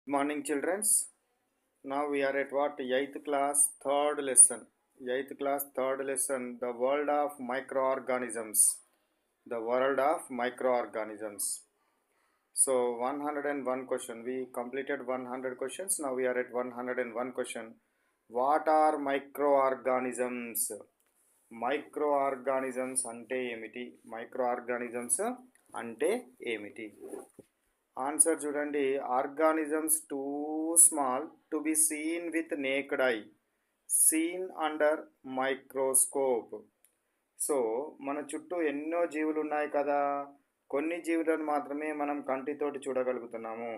Morning, childrens. Now we are at what? 8th class, third lesson. 8th class, third lesson. The world of microorganisms. The world of microorganisms. So 101 question. We completed 100 questions. Now we are at 101 question. What are microorganisms? మైక్రోఆర్గానిజమ్స్ అంటే ఏమిటి? మైక్రోఆర్గానిజమ్స్ అంటే ఏమిటి? Answer చూడండి. Organisms too small to be seen with naked eye, seen under microscope. So మన చుట్టూ ఎన్నో జీవులు ఉన్నాయి కదా, కొన్ని జీవులను మాత్రమే మనం కంటితోటి చూడగలుగుతున్నాము.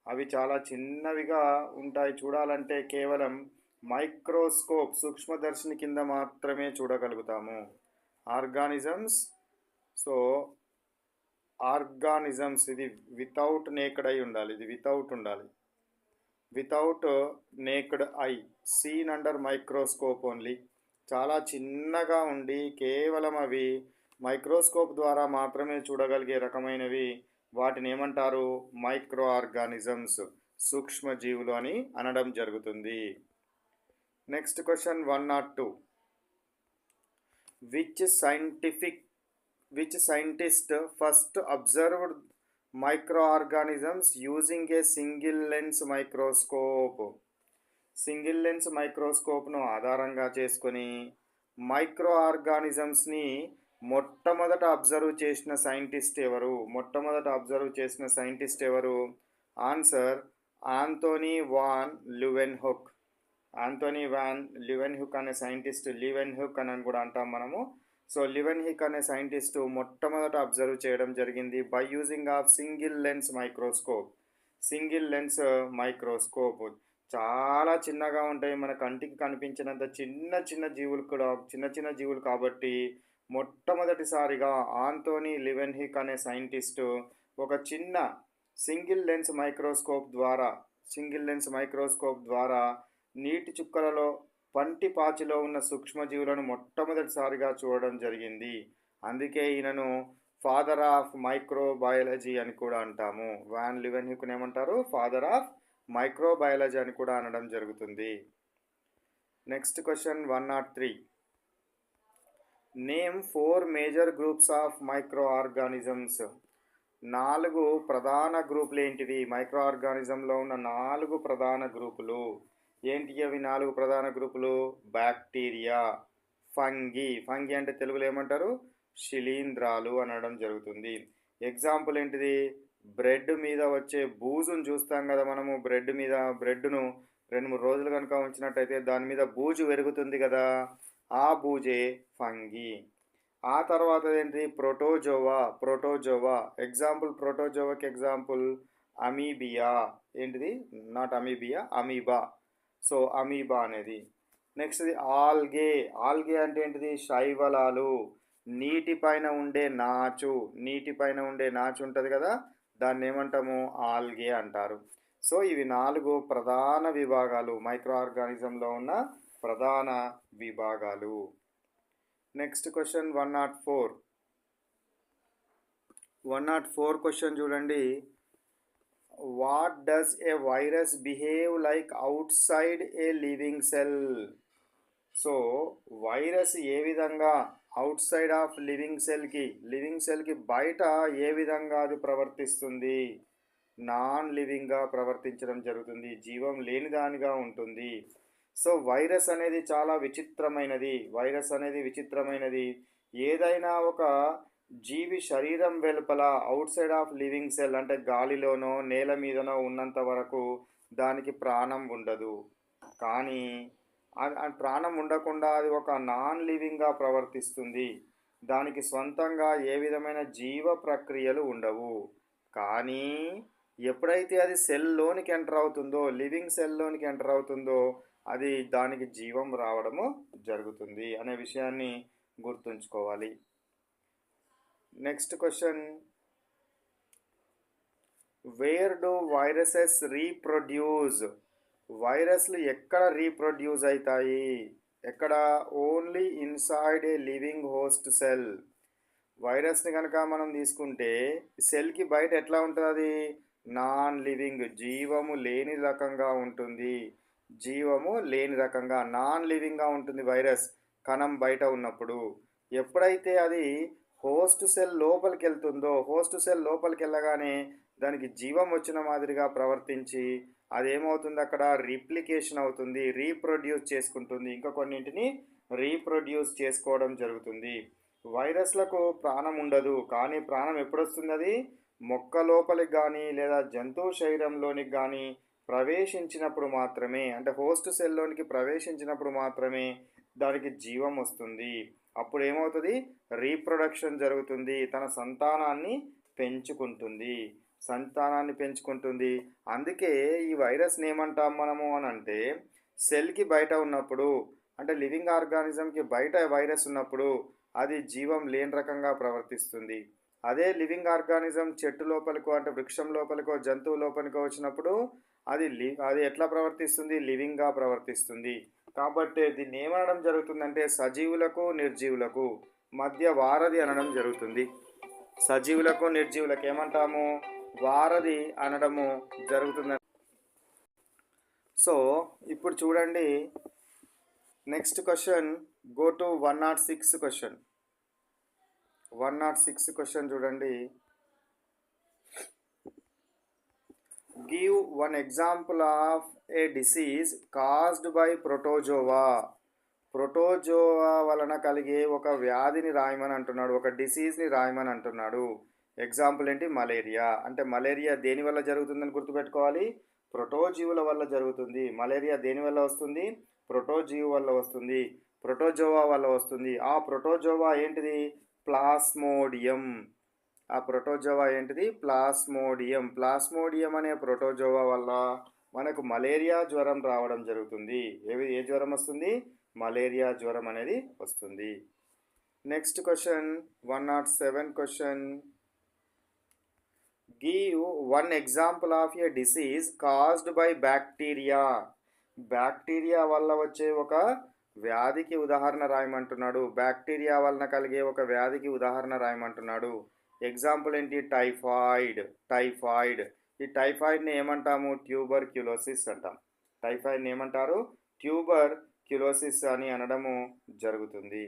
అవి చాలా చిన్నవిగా ఉంటాయి. చూడాలంటే కేవలం మైక్రోస్కోప్ సూక్ష్మదర్శిని కింద మాత్రమే చూడగలుగుతాము ఆర్గానిజమ్స్. సో ఆర్గానిజమ్స్ ఇది వితౌట్ నేక్డ్ ఐ ఉండాలి, ఇది వితౌట్ ఉండాలి. Without naked eye, seen under microscope only. చాలా చిన్నగా ఉండి కేవలం అవి మైక్రోస్కోప్ ద్వారా మాత్రమే చూడగలిగే రకమైనవి. వాటిని ఏమంటారు? మైక్రో ఆర్గానిజమ్స్, సూక్ష్మజీవులు అని అనడం జరుగుతుంది. Next question 102. Which scientist first observed microorganisms using a single lens microscope? Single lens మైక్రోస్కోప్ను ఆధారంగా చేసుకొని మైక్రో ఆర్గానిజమ్స్ని మొట్టమొదట అబ్జర్వ్ చేసిన సైంటిస్ట్ ఎవరు? Answer Anthony van Leeuwenhoek. Anthony van Leeuwenhoek అనే సైంటిస్ట్, లీవెన్హుక్ అని కూడా అంటాం మనము. సో లివెన్హిక్ అనే సైంటిస్టు మొట్టమొదట అబ్జర్వ్ చేయడం జరిగింది by using of single lens microscope. చాలా చిన్నగా ఉంటాయి, మన కంటికి కనిపించినంత చిన్న జీవులు కాబట్టి మొట్టమొదటిసారిగా ఆంథోనీ లివెన్హిక్ అనే సైంటిస్టు ఒక చిన్న సింగిల్ లెన్స్ మైక్రోస్కోప్ ద్వారా నీటి చుక్కలలో పంటి పాచిలో ఉన్న సూక్ష్మజీవులను మొట్టమొదటిసారిగా చూడడం జరిగింది. అందుకే ఈయనను ఫాదర్ ఆఫ్ మైక్రోబయాలజీ అని కూడా అంటాము. వాన్ లివెన్హుక్ను ఏమంటారు? ఫాదర్ ఆఫ్ మైక్రోబయాలజీ అని కూడా అనడం జరుగుతుంది. Next question 103. Name 4 major groups of micro organisms. 4 ప్రధాన గ్రూపులు ఏంటివి? మైక్రో ఆర్గానిజంలో ఉన్న 4 ప్రధాన గ్రూపులు ఏంటి? అవి 4 ప్రధాన గ్రూపులు: బ్యాక్టీరియా, ఫంగి అంటే తెలుగులో ఏమంటారు? శిలీంధ్రాలు అనడం జరుగుతుంది. ఎగ్జాంపుల్ ఏంటిది? బ్రెడ్ మీద వచ్చే బూజును చూస్తాం కదా మనము. బ్రెడ్ను 2-3 రోజులు కనుక ఉంచినట్టయితే దాని మీద బూజు పెరుగుతుంది కదా, ఆ బూజే ఫంగి. ఆ తర్వాత ఏంటి? ప్రోటోజోవా. ఎగ్జాంపుల్ ప్రోటోజోవాకి ఎగ్జాంపుల్ అమీబియా. ఏంటిది? Not amoebia, amoeba. So amoeba అనేది. నెక్స్ట్ది ఆల్గే అంటే ఏంటిది? శైవలాలు. నీటిపైన ఉండే నాచు ఉంటుంది కదా, దాన్ని ఏమంటాము? ఆల్గే అంటారు. సో ఇవి 4 ప్రధాన విభాగాలు, మైక్రో ఆర్గానిజంలో ఉన్న ప్రధాన విభాగాలు. నెక్స్ట్ క్వశ్చన్ 104 క్వశ్చన్ చూడండి. What does a virus behave like outside a living cell? So virus ఏ విధంగా అవుట్ సైడ్ ఆఫ్ లివింగ్ సెల్కి బయట ఏ విధంగా అది ప్రవర్తిస్తుంది? నాన్ లివింగ్గా ప్రవర్తించడం జరుగుతుంది, జీవం లేనిదానిగా ఉంటుంది. సో వైరస్ అనేది చాలా విచిత్రమైనది. ఏదైనా ఒక జీవి శరీరం వెలుపల out side of living cell అంటే గాలిలోనో నేల మీదనో ఉన్నంత వరకు దానికి ప్రాణం ఉండదు. కానీ ప్రాణం ఉండకుండా అది ఒక నాన్ లివింగ్గా ప్రవర్తిస్తుంది. దానికి స్వంతంగా ఏ విధమైన జీవ ప్రక్రియలు ఉండవు. కానీ ఎప్పుడైతే అది లివింగ్ సెల్లోనికి ఎంటర్ అవుతుందో అది దానికి జీవం రావడము జరుగుతుంది అనే విషయాన్ని గుర్తుంచుకోవాలి. Next question. Wear do viruses reproduce? వైరస్లు ఎక్కడ రీప్రొడ్యూస్ అవుతాయి? ఎక్కడ? ఓన్లీ ఇన్సైడ్ ఏ లివింగ్ హోస్ట్ సెల్. వైరస్ని కనుక మనం తీసుకుంటే సెల్కి బయట ఎట్లా ఉంటుంది? అది నాన్ లివింగ్ జీవము లేని రకంగా ఉంటుంది. జీవము లేని రకంగా నాన్ లివింగ్గా ఉంటుంది వైరస్ కణం బయట ఉన్నప్పుడు. ఎప్పుడైతే అది హోస్ట్ సెల్ లోపలికి వెళ్తుందో, హోస్ట్ సెల్ లోపలికి వెళ్ళగానే దానికి జీవం వచ్చిన మాదిరిగా ప్రవర్తించి అదేమవుతుంది అక్కడ రిప్లికేషన్ అవుతుంది, రీప్రొడ్యూస్ చేసుకుంటుంది, ఇంకా కొన్నింటిని రీప్రొడ్యూస్ చేసుకోవడం జరుగుతుంది. వైరస్లకు ప్రాణం ఉండదు, కానీ ప్రాణం ఎప్పుడు వస్తుంది? అది మొక్క లోపలికి కానీ లేదా జంతువు శరీరంలోనికి కానీ ప్రవేశించినప్పుడు మాత్రమే, అంటే హోస్ట్ సెల్లోనికి ప్రవేశించినప్పుడు మాత్రమే దానికి జీవం వస్తుంది. అప్పుడు ఏమవుతుంది? రీప్రొడక్షన్ జరుగుతుంది, తన సంతానాన్ని పెంచుకుంటుంది, సంతానాన్ని పెంచుకుంటుంది. అందుకే ఈ వైరస్ని ఏమంటాం మనము అని అంటే, సెల్కి బయట ఉన్నప్పుడు, అంటే లివింగ్ ఆర్గానిజంకి బయట వైరస్ ఉన్నప్పుడు అది జీవం లేని రకంగా ప్రవర్తిస్తుంది. అదే లివింగ్ ఆర్గానిజం చెట్టు లోపలికో, అంటే వృక్షం లోపలికో, జంతువు లోపలికో వచ్చినప్పుడు అది ఎట్లా ప్రవర్తిస్తుంది? లివింగ్గా ప్రవర్తిస్తుంది. కాబట్టి దీన్ని ఏమనడం జరుగుతుందంటే సజీవులకు నిర్జీవులకు మధ్య వారధి అనడం జరుగుతుంది. సజీవులకు నిర్జీవులకు ఏమంటాము? వారధి అనడము జరుగుతుంది. సో ఇప్పుడు చూడండి, next question, go to 106 question. 106 question చూడండి. Give one example of a disease caused by protozoa. Protozoa వలన కలిగే ఒక వ్యాధిని రాయమని అంటున్నాడు, ఒక డిసీజ్ని రాయమని అంటున్నాడు. ఎగ్జాంపుల్ ఏంటి? మలేరియా. అంటే మలేరియా దేని వల్ల జరుగుతుందని గుర్తుపెట్టుకోవాలి, ప్రోటోజీవుల వల్ల జరుగుతుంది. మలేరియా దేని వల్ల వస్తుంది? ప్రోటోజీవు వల్ల వస్తుంది, ప్రోటోజోవా వల్ల వస్తుంది. ఆ ప్రోటోజోవా ఏంటిది? ప్లాస్మోడియం. ఆ ప్రోటోజోవా ఏంటిది? ప్లాస్మోడియం. ప్లాస్మోడియం అనే ప్రోటోజోవా వల్ల మనకు మలేరియా జ్వరం రావడం జరుగుతుంది. ఏ జ్వరం వస్తుంది? మలేరియా జ్వరం అనేది వస్తుంది. Next question, 107 question. Give one example of a disease caused by bacteria. Bacteria వల్ల వచ్చే ఒక వ్యాధికి ఉదాహరణ రాయమంటున్నాడు. బ్యాక్టీరియా వలన కలిగే ఒక వ్యాధికి ఉదాహరణ రాయమంటున్నాడు. ఎగ్జాంపుల్ ఏంటి? టైఫాయిడ్. టైఫాయిడ్. ఈ టైఫాయిడ్ని ఏమంటాము? ట్యూబర్ క్యులోసిస్ అంటాం. టైఫాయిడ్ని ఏమంటారు? ట్యూబర్ క్యులోసిస్ అని అనడము జరుగుతుంది.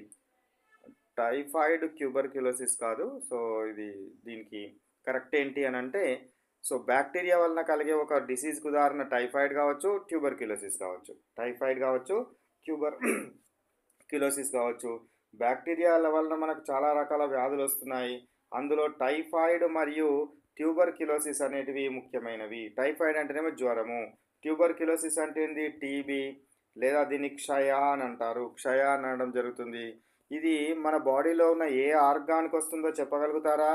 టైఫాయిడ్ ట్యూబర్ క్యులోసిస్ కాదు. సో ఇది దీనికి కరెక్ట్ ఏంటి అని అంటే, సో బ్యాక్టీరియా వలన కలిగే ఒక డిసీజ్కి ఉదాహరణ టైఫాయిడ్ కావచ్చు, ట్యూబర్ క్యులోసిస్ కావచ్చు. టైఫాయిడ్ కావచ్చు, ట్యూబర్ క్యులోసిస్ కావచ్చు. బ్యాక్టీరియాల వలన మనకు చాలా రకాల వ్యాధులు వస్తున్నాయి. అందులో టైఫాయిడ్ మరియు ట్యూబర్ క్యులోసిస్ అనేటివి ముఖ్యమైనవి. టైఫాయిడ్ అంటేనేమో జ్వరము, ట్యూబర్ క్యులోసిస్ అంటే ఏంది? టీబీ, లేదా దీన్ని క్షయ అని అంటారు. క్షయ అనడం జరుగుతుంది. ఇది మన బాడీలో ఉన్న ఏ ఆర్గాన్కి వస్తుందో చెప్పగలుగుతారా?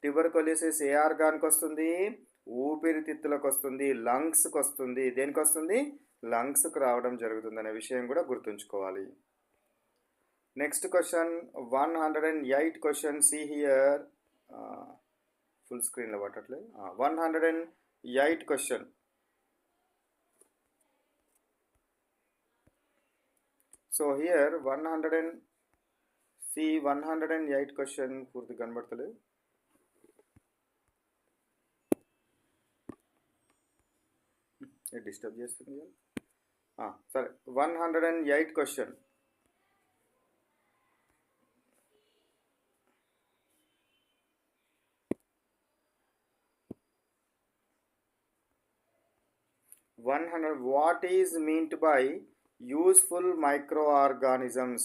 ట్యూబర్కులోసిస్ ఏ ఆర్గాన్కి వస్తుంది? ఊపిరితిత్తులకు వస్తుంది, లంగ్స్కి వస్తుంది. దేనికి వస్తుంది? లంగ్స్కి రావడం జరుగుతుంది అనే విషయం కూడా గుర్తుంచుకోవాలి. Next question, 108 question. See here, full స్క్రీన్లో పట్టట్లేదు. 108 క్వశ్చన్. సో హియర్ 108 క్వశ్చన్ పూర్తి కనబడతలేదు. డిస్టర్బ్ చేస్తుంది. సరే, 108 question. What is meant by useful microorganisms?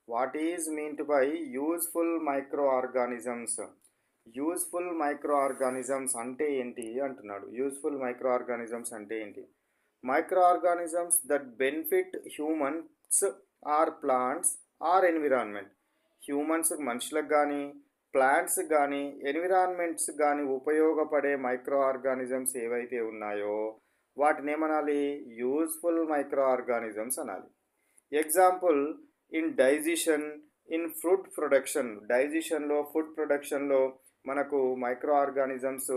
What is meant by useful microorganisms? Useful micro organisms అంటే ఏంటి అంటున్నాడు. యూస్ఫుల్ మైక్రో ఆర్గానిజమ్స్ అంటే ఏంటి? Microorganisms that benefit humans or plants or environment. Humans మనుషులకు కానీ, ప్లాంట్స్కి కానీ, ఎన్విరాన్మెంట్స్కి కానీ ఉపయోగపడే మైక్రో ఆర్గానిజమ్స్ ఏవైతే ఉన్నాయో వాటిని ఏమనాలి? యూస్ఫుల్ మైక్రో ఆర్గానిజమ్స్ అనాలి. Example, in digestion, in food production. డైజెషన్లో, ఫుడ్ ప్రొడక్షన్లో మనకు మైక్రో ఆర్గానిజమ్స్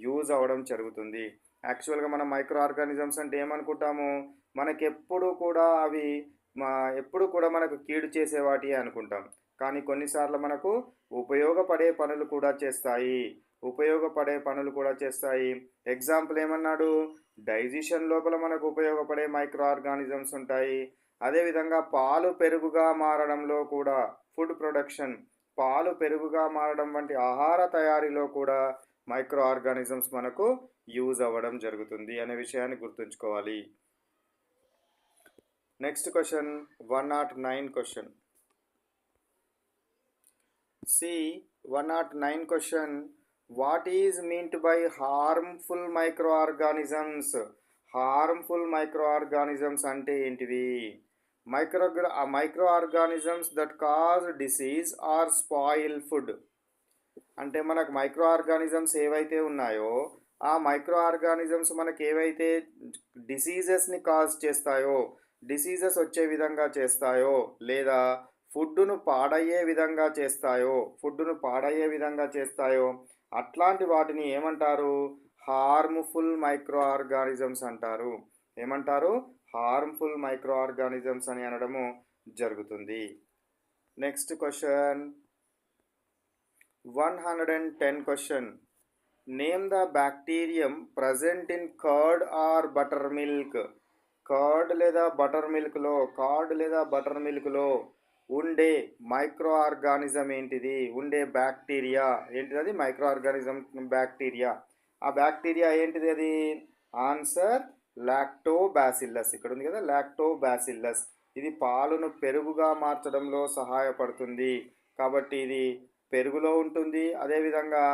యూజ్ అవ్వడం జరుగుతుంది. యాక్చువల్గా మనం మైక్రో ఆర్గానిజమ్స్ అంటే ఏమనుకుంటాము? మనకెప్పుడు కూడా అవి ఎప్పుడు కూడా మనకు కీడు చేసేవాటి అనుకుంటాం, కానీ కొన్నిసార్లు మనకు ఉపయోగపడే పనులు కూడా చేస్తాయి. ఉపయోగపడే పనులు కూడా చేస్తాయి. ఎగ్జాంపుల్ ఏమన్నాడు? డైజెషన్ లోపల మనకు ఉపయోగపడే మైక్రో ఆర్గానిజమ్స్ ఉంటాయి. అదేవిధంగా పాలు పెరుగుగా మారడంలో కూడా ఫుడ్ ప్రొడక్షన్, పాలు పెరుగుగా మారడం వంటి ఆహార తయారీలో కూడా మైక్రో ఆర్గానిజమ్స్ మనకు యూజ్ అవ్వడం జరుగుతుంది అనే విషయాన్ని గుర్తుంచుకోవాలి. Next question 109 question. See 109 question. What is meant by harmful microorganisms? Harmful microorganisms అంటే ఏంటివి? Microorganisms that cause disease or spoil food. అంటే మనకు మైక్రో ఆర్గానిజమ్స్ ఏవైతే ఉన్నాయో ఆ మైక్రో ఆర్గానిజమ్స్ మనకు ఏవైతే డిసీజెస్ని కాజ్ చేస్తాయో, డిసీజెస్ వచ్చే విధంగా చేస్తాయో, లేదా ఫుడ్డును పాడయ్యే విధంగా చేస్తాయో అట్లాంటి వాటిని ఏమంటారు? హార్మ్ఫుల్ మైక్రో ఆర్గానిజమ్స్ అంటారు. ఏమంటారు? హార్మ్ఫుల్ మైక్రో ఆర్గానిజమ్స్ అని అనడము జరుగుతుంది. Next question 110 question. Name the bacterium present in curd are butter milk. Curd లేదా బటర్ మిల్క్లో ఉండే మైక్రో ఆర్గానిజం ఏంటిది? ఉండే బ్యాక్టీరియా ఏంటిది? అది మైక్రో ఆర్గానిజం బ్యాక్టీరియా. ఆ బ్యాక్టీరియా ఏంటిది? అది ఆన్సర్ లాక్టోబాసిల్లస్. ఇక్కడ ఉంది కదా లాక్టోబాసిల్లస్. ఇది పాలును పెరుగుగా మార్చడంలో సహాయపడుతుంది కాబట్టి ఇది పెరుగులో ఉంటుంది. అదేవిధంగా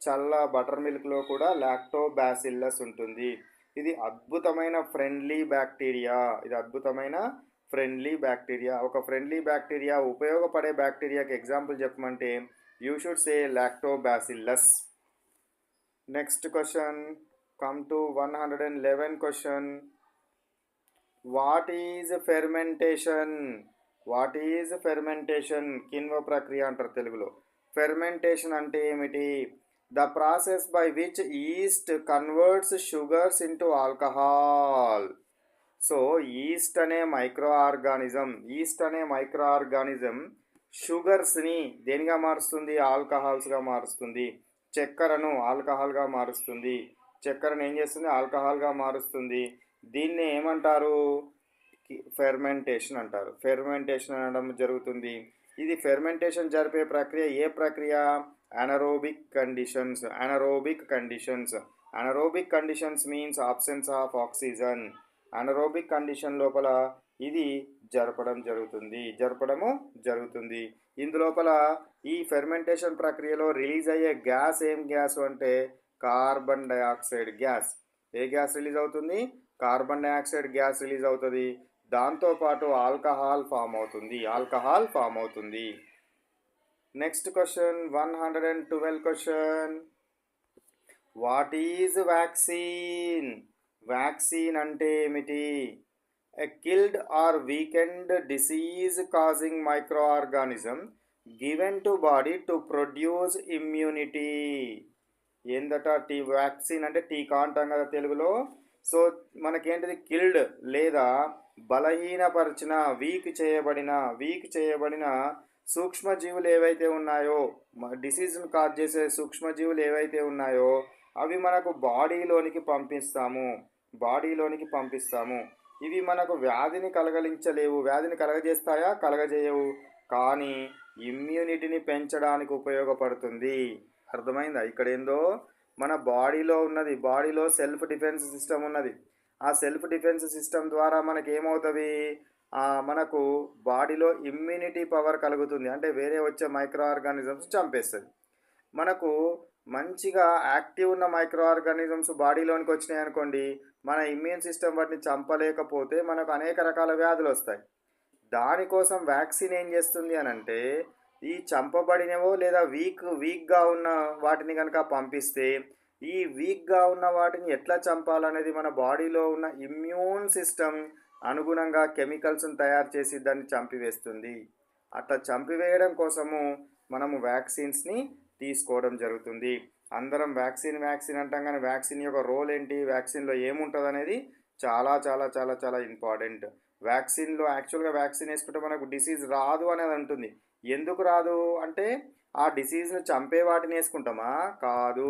చల్ల బటర్ మిల్క్లో కూడా లాక్టోబాసిల్లస్ ఉంటుంది. ఇది అద్భుతమైన ఫ్రెండ్లీ బ్యాక్టీరియా. ఒక ఫ్రెండ్లీ బ్యాక్టీరియా ఉపయోగపడే బ్యాక్టీరియాకి ఎగ్జాంపుల్ చెప్పమంటే you should say lactobacillus. Next question come to 111 question. What is fermentation? కిణ్వ ప్రక్రియ అంటారు తెలుగులో. ఫెర్మెంటేషన్ అంటే ఏమిటి? The process by which yeast converts sugars into alcohol. So yeast అనే మైక్రో ఆర్గానిజం షుగర్స్ని దేనిగా మారుస్తుంది? ఆల్కహాల్స్గా మారుస్తుంది. చక్కెరను ఆల్కహాల్గా మారుస్తుంది. చక్కెరను ఏం చేస్తుంది? ఆల్కహాల్గా మారుస్తుంది. దీన్ని ఏమంటారు? ఫెర్మెంటేషన్ అంటారు. ఫెర్మెంటేషన్ అనడం జరుగుతుంది. ఇది ఫెర్మెంటేషన్ జరిపే ప్రక్రియ ఏ ప్రక్రియ? anaerobic conditions means absence of oxygen. anaerobic condition లోపల ఇది జరపడము జరుగుతుంది. ఇందులోపల ఈ ఫెర్మెంటేషన్ ప్రక్రియలో రిలీజ్ అయ్యే గ్యాస్ ఏం గ్యాస్ అంటే కార్బన్ డయాక్సైడ్ గ్యాస్. ఏ గ్యాస్ రిలీజ్ అవుతుంది? కార్బన్ డయాక్సైడ్ గ్యాస్ రిలీజ్ అవుతుంది. దాంతోపాటు ఆల్కహాల్ ఫామ్ అవుతుంది. Next question 112 question. What is vaccine అంటే ఏమిటి? A killed or weakened disease causing micro organism given to body to produce immunity. ఏందట? Vaccine అంటే టీకా అంటాం కదా తెలుగులో. సో మనకేంటిది? కిల్డ్ లేదా బలహీనపరిచిన వీక్ చేయబడిన సూక్ష్మజీవులు ఏవైతే ఉన్నాయో, డిసీజ్ను కాజ్ చేసే సూక్ష్మజీవులు ఏవైతే ఉన్నాయో అవి మనకు బాడీలోనికి పంపిస్తాము. ఇవి మనకు వ్యాధిని కలగలించలేవు. వ్యాధిని కలగజేస్తాయా? కలగజేయవు. కానీ ఇమ్యూనిటీని పెంచడానికి ఉపయోగపడుతుంది. అర్థమైందా? ఇక్కడ ఏందో మన బాడీలో సెల్ఫ్ డిఫెన్స్ సిస్టమ్ ఉన్నది. ఆ సెల్ఫ్ డిఫెన్స్ సిస్టమ్ ద్వారా మనకి ఏమవుతుంది? మనకు బాడీలో ఇమ్యూనిటీ పవర్ కలుగుతుంది. అంటే వేరే వచ్చే మైక్రో ఆర్గానిజమ్స్ చంపేస్తుంది. మనకు మంచిగా యాక్టివ్ ఉన్న మైక్రో ఆర్గానిజమ్స్ బాడీలోనికి వచ్చినాయి అనుకోండి, మన ఇమ్యూన్ సిస్టమ్ వాటిని చంపలేకపోతే మనకు అనేక రకాల వ్యాధులు వస్తాయి. దానికోసం వ్యాక్సిన్ ఏం చేస్తుంది అని అంటే ఈ చంపబడినవో లేదా వీక్గా ఉన్న వాటిని కనుక పంపిస్తే ఈ వీక్గా ఉన్న వాటిని ఎట్లా చంపాలనేది మన బాడీలో ఉన్న ఇమ్యూన్ సిస్టమ్ అనుగుణంగా కెమికల్స్ని తయారు చేసి దాన్ని చంపివేస్తుంది. అట్లా చంపివేయడం కోసము మనము వ్యాక్సిన్స్ని తీసుకోవడం జరుగుతుంది. అందరం వ్యాక్సిన్ అంటాం కానీ వ్యాక్సిన్ యొక్క రోల్ ఏంటి, వ్యాక్సిన్లో ఏముంటుంది అనేది చాలా చాలా చాలా చాలా ఇంపార్టెంట్. వ్యాక్సిన్లో యాక్చువల్గా వ్యాక్సిన్ వేసుకుంటే మనకు డిసీజ్ రాదు అనేది ఉంటుంది. ఎందుకు రాదు అంటే ఆ డిసీజ్ని చంపే వాటిని వేసుకుంటామా? కాదు.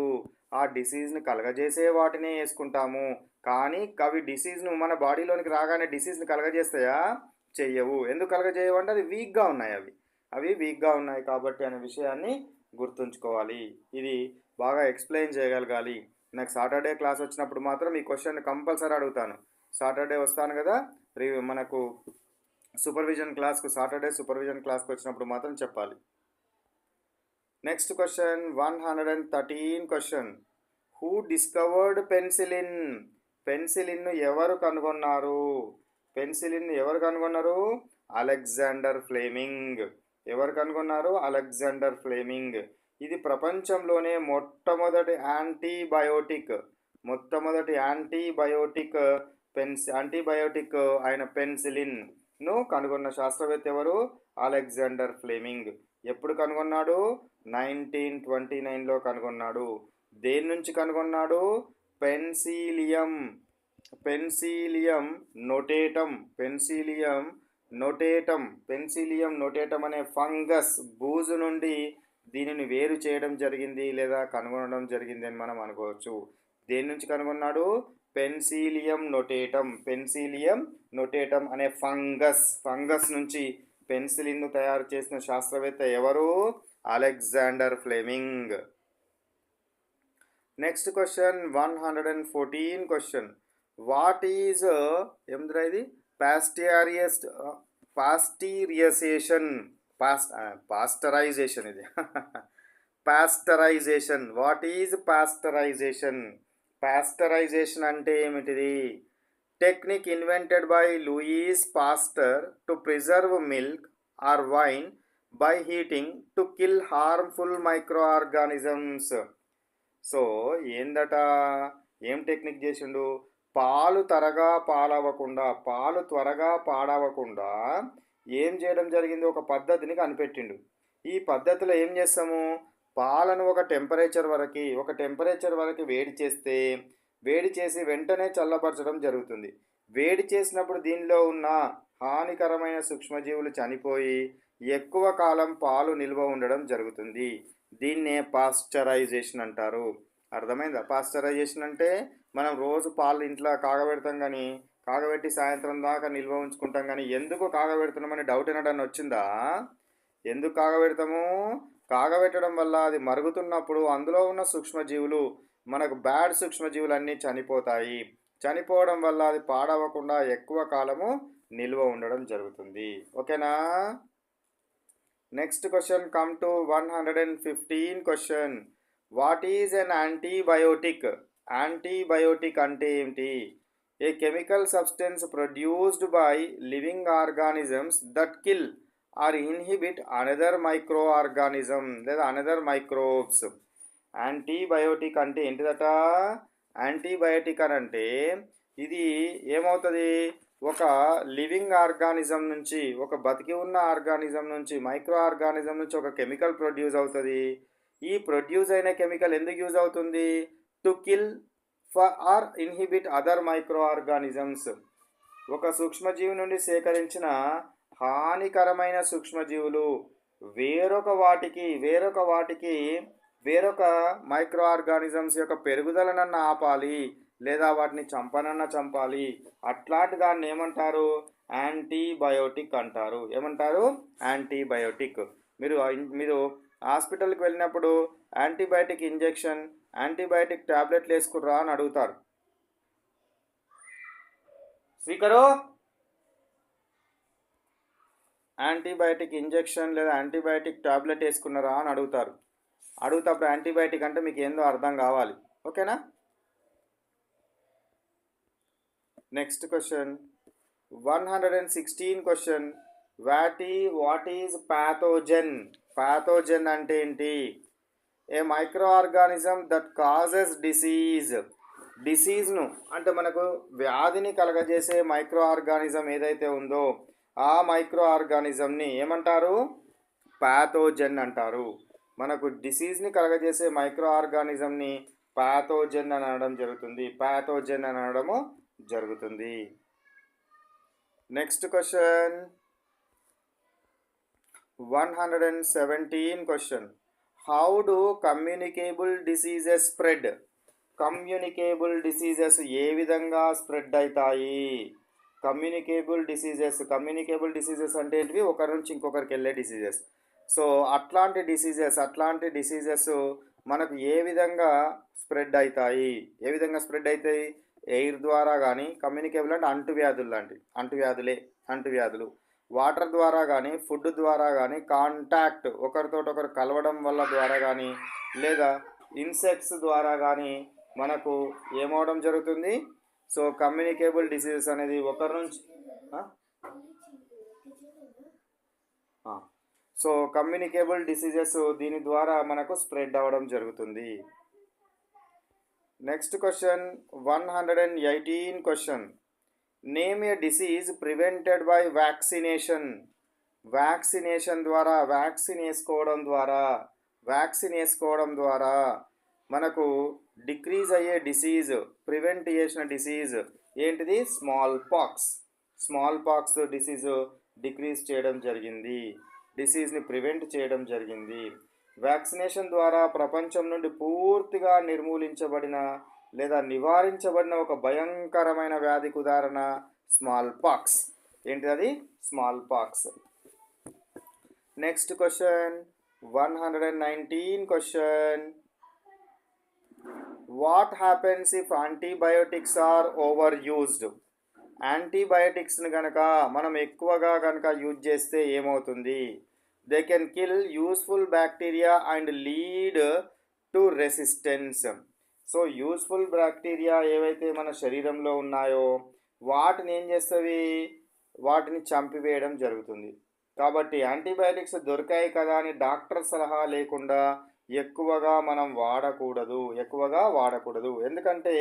ఆ డిసీజ్ని కలగజేసే వాటినే వేసుకుంటాము. కానీ అవి డిసీజ్ను మన బాడీలోనికి రాగానే డిసీజ్ని కలగజేస్తాయా? చెయ్యవు. ఎందుకు కలగజేయవు అంటే అది వీక్గా ఉన్నాయి అవి వీక్గా ఉన్నాయి కాబట్టి అనే విషయాన్ని గుర్తుంచుకోవాలి. ఇది బాగా ఎక్స్ప్లెయిన్ చేయగలగాలి. నాకు సాటర్డే క్లాస్ వచ్చినప్పుడు మాత్రం ఈ క్వశ్చన్ కంపల్సరీ అడుగుతాను. సాటర్డే వస్తాను కదా, మనకు సాటర్డే సూపర్విజన్ క్లాస్కి వచ్చినప్పుడు మాత్రం చెప్పాలి. Next question 113 question. Who discovered penicillin? పెన్సిలిన్ను ఎవరు కనుగొన్నారు? పెన్సిలిన్ ఎవరు కనుగొన్నారు? Alexander Fleming. ఎవరు కనుగొన్నారు? Alexander Fleming. ఇది ప్రపంచంలోనే మొట్టమొదటి యాంటీబయోటిక్ అయిన పెన్సిలిన్ను కనుగొన్న శాస్త్రవేత్త ఎవరు? Alexander Fleming. ఎప్పుడు కనుగొన్నాడు? 1929లో కనుగొన్నాడు. దేని నుంచి కనుగొన్నాడు? పెన్సిలియం నోటేటం అనే ఫంగస్ బూజు నుండి దీనిని వేరు చేయడం జరిగింది లేదా కనుగొనడం జరిగింది అని మనం అనుకోవచ్చు. దేని నుంచి కనుగొన్నాడు? పెన్సిలియం నోటేటం అనే ఫంగస్ నుంచి పెన్సిలిన్ను తయారు చేసిన శాస్త్రవేత్త ఎవరు? Alexander Fleming. Next question 114 question. What is ఇది పాస్టరైజేషన్ ఇది పాస్టరైజేషన్. వాట్ ఈజ్ పాస్టరైజేషన్ అంటే ఏమిటిది? Technique invented by Louis Pasteur to preserve milk or wine by heating to kill harmful micro organisms. So ఏందట, ఏం టెక్నిక్ చేసిండు? పాలు త్వరగా పాడవకుండా ఏం చేయడం జరిగింది? ఒక పద్ధతిని కనిపెట్టిండు. ఈ పద్ధతిలో ఏం చేస్తాము? పాలను ఒక టెంపరేచర్ వరకు వేడి చేసి వెంటనే చల్లబరచడం జరుగుతుంది. వేడి చేసినప్పుడు దీనిలో ఉన్న హానికరమైన సూక్ష్మజీవులు చనిపోయి ఎక్కువ కాలం పాలు నిల్వ ఉండడం జరుగుతుంది. దీన్నే పాస్చరైజేషన్ అంటారు. అర్థమైందా? పాస్చరైజేషన్ అంటే మనం రోజు పాలు ఇంట్లో కాగబెడతాం, కానీ కాగబెట్టి సాయంత్రం దాకా నిల్వ ఉంచుకుంటాం, కానీ ఎందుకు కాగబెడుతున్నామని డౌట్ ఏనాడన్నా వచ్చిందా? ఎందుకు కాగబెడతాము? కాగబెట్టడం వల్ల అది మరుగుతున్నప్పుడు అందులో ఉన్న సూక్ష్మజీవులు, మనకు బ్యాడ్ సూక్ష్మజీవులు అన్నీ చనిపోవడం వల్ల అది పాడవకుండా ఎక్కువ కాలము నిల్వ ఉండడం జరుగుతుంది. ఓకేనా? Next question come to 115 question. What is an antibiotic? Antibiotic అంటే ఏమిటి? A chemical substance produced by living organisms that kill or inhibit another micro organism లేదా అనదర్ మైక్రోబ్స్. యాంటీబయోటిక్ అంటే ఏంటిదట? యాంటీబయోటిక్ అని అంటే ఇది ఏమవుతుంది? ఒక లివింగ్ ఆర్గానిజం నుంచి, ఒక బతికి ఉన్న ఆర్గానిజం నుంచి, మైక్రో ఆర్గానిజం నుంచి ఒక కెమికల్ ప్రొడ్యూస్ అవుతుంది. ఈ ప్రొడ్యూస్ అయిన కెమికల్ ఎందుకు యూజ్ అవుతుంది? To kill or inhibit other microorganisms. ఒక సూక్ష్మజీవి నుండి సేకరించిన హానికరమైన సూక్ష్మజీవులు వేరొక మైక్రో ఆర్గానిజమ్స్ యొక్క పెరుగుదలనన్న ఆపాలి లేదా వాటిని చంపాలి. అట్లాంటి దాన్ని ఏమంటారు? యాంటీబయోటిక్ అంటారు. ఏమంటారు? యాంటీబయోటిక్. మీరు హాస్పిటల్కి వెళ్ళినప్పుడు యాంటీబయాటిక్ ఇంజెక్షన్, యాంటీబయాటిక్ టాబ్లెట్లు వేసుకుర్రా అని అడుగుతారు. స్పీకరు, యాంటీబయాటిక్ ఇంజెక్షన్ లేదా యాంటీబయాటిక్ టాబ్లెట్ వేసుకున్నారా అని అడుగుతారు. అప్పుడు యాంటీబయాటిక్ అంటే మీకు ఏందో అర్థం కావాలి. ఓకేనా? Next question 116 question. What is pathogen? Pathogen అంటే ఏంటి? ఏ మైక్రో ఆర్గానిజం దట్ కాజెస్ డిసీజ్ను అంటే మనకు వ్యాధిని కలగజేసే మైక్రో ఆర్గానిజం ఏదైతే ఉందో ఆ మైక్రో ఆర్గానిజంని ఏమంటారు? ప్యాథోజన్ అంటారు. మనకు డిసీజ్ని కలగజేసే మైక్రో ఆర్గానిజంని ప్యాథోజన్ అని అనడం జరుగుతుంది. Next question 117 question. How do communicable diseases spread? Communicable diseases ఏ విధంగా స్ప్రెడ్ అవుతాయి? కమ్యూనికేబుల్ డిసీజెస్ అంటే ఏంటివి? ఒకరి నుంచి ఇంకొకరికి వెళ్ళే డిసీజెస్. సో అట్లాంటి డిసీజెస్ మనకు ఏ విధంగా స్ప్రెడ్ అవుతాయి? ఏ విధంగా స్ప్రెడ్ అవుతాయి? ఎయిర్ ద్వారా కానీ, కమ్యూనికేబుల్ అంటే అంటువ్యాధులు లాంటి అంటువ్యాధులు, వాటర్ ద్వారా కానీ, ఫుడ్ ద్వారా కానీ, కాంటాక్ట్ ఒకరితో ఒకరు కలవడం వల్ల ద్వారా కానీ, లేదా ఇన్సెక్ట్స్ ద్వారా కానీ మనకు ఏమవడం జరుగుతుంది? సో కమ్యూనికేబుల్ డిసీజెస్ అనేది ఒకరి నుంచి సో కమ్యూనికేబుల్ డిసీజెస్ దీని ద్వారా మనకు స్ప్రెడ్ అవ్వడం జరుగుతుంది. Next question 118 question. Name a disease prevented by vaccination. Vaccination ద్వారా వ్యాక్సిన్ వేసుకోవడం ద్వారా మనకు డిక్రీజ్ అయ్యే డిసీజ్, ప్రివెంట్ చేసిన డిసీజ్ ఏంటిది? స్మాల్ పాక్స్ డిసీజ్ డిక్రీజ్ చేయడం జరిగింది, డిసీజ్ని ప్రివెంట్ చేయడం జరిగింది. వ్యాక్సినేషన్ ద్వారా ప్రపంచం నుండి పూర్తిగా నిర్మూలించబడిన లేదా నివారించబడిన ఒక భయంకరమైన వ్యాధికి ఉదాహరణ స్మాల్ పాక్స్. ఏంటిది? Smallpox. Next question 119 question. What happens if antibiotics are overused? యాంటీబయోటిక్స్ని కనుక మనం ఎక్కువగా కనుక యూజ్ చేస్తే ఏమవుతుంది? They can kill useful bacteria and lead to resistance. So useful bacteria ఏవైతే మన శరీరంలో ఉన్నాయో వాటిని ఏం చేస్తుంది? వాటిని చంపివేయడం జరుగుతుంది. కాబట్టి యాంటీబయాటిక్స్ దొరికాయి కదా అని డాక్టర్ సలహా లేకుండా ఎక్కువగా మనం వాడకూడదు. ఎందుకంటే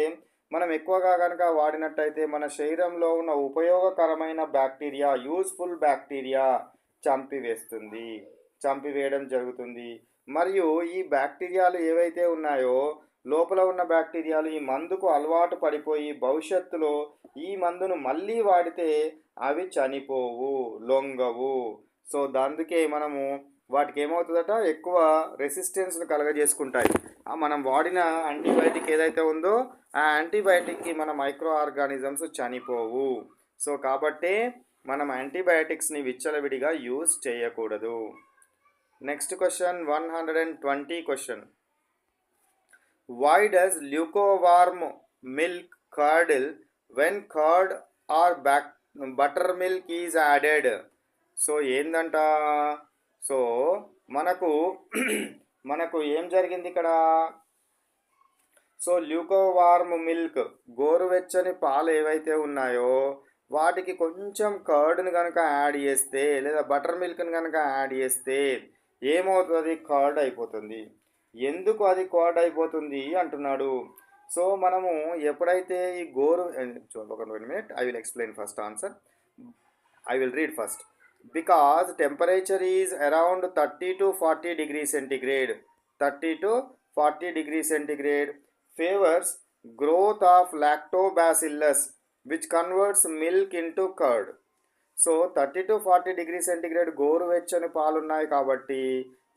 మనం ఎక్కువగా కనుక వాడినట్టయితే మన శరీరంలో ఉన్న ఉపయోగకరమైన బ్యాక్టీరియా, యూస్ఫుల్ బ్యాక్టీరియా చంపివేయడం జరుగుతుంది. మరియు ఈ బ్యాక్టీరియాలు ఏవైతే ఉన్నాయో లోపల ఉన్న బ్యాక్టీరియాలు ఈ మందుకు అలవాటు పడిపోయి భవిష్యత్తులో ఈ మందును మళ్ళీ వాడితే అవి చనిపోవు, లొంగవు. సో అందుకే మనము వాటికి ఏమవుతుందట? ఎక్కువ రెసిస్టెన్స్ను కలగజేసుకుంటాయి. మనం వాడిన యాంటీబయాటిక్ ఏదైతే ఉందో ఆ యాంటీబయాటిక్కి మన మైక్రో ఆర్గానిజమ్స్ చనిపోవు. సో కాబట్టి మనం యాంటీబయాటిక్స్ని విచ్చలవిడిగా యూజ్ చేయకూడదు. Next question 120 question. Why does lukewarm milk curdle when curd or buttermilk is added? So ఏందంట? సో మనకు ఏం జరిగింది ఇక్కడ? సో ల్యూకోవార్మ్ మిల్క్, గోరువెచ్చని పాలు ఏవైతే ఉన్నాయో వాటికి కొంచెం కర్డ్ని కనుక యాడ్ చేస్తే లేదా బటర్ మిల్క్ని కనుక యాడ్ చేస్తే ఏమవుతుంది? కర్డ్ అయిపోతుంది. ఎందుకు అది కర్డ్ అయిపోతుంది అంటున్నాడు. సో మనము ఎప్పుడైతే ఈ ఒక minute, I will explain first answer. I will read first. Because temperature is around 30 to 40 degrees centigrade. 30 to 40 degrees centigrade favors growth of lactobacillus which converts milk into curd. So 30 to 40 degree centigrade గోరువెచ్చని పాలు ఉన్నాయి కాబట్టి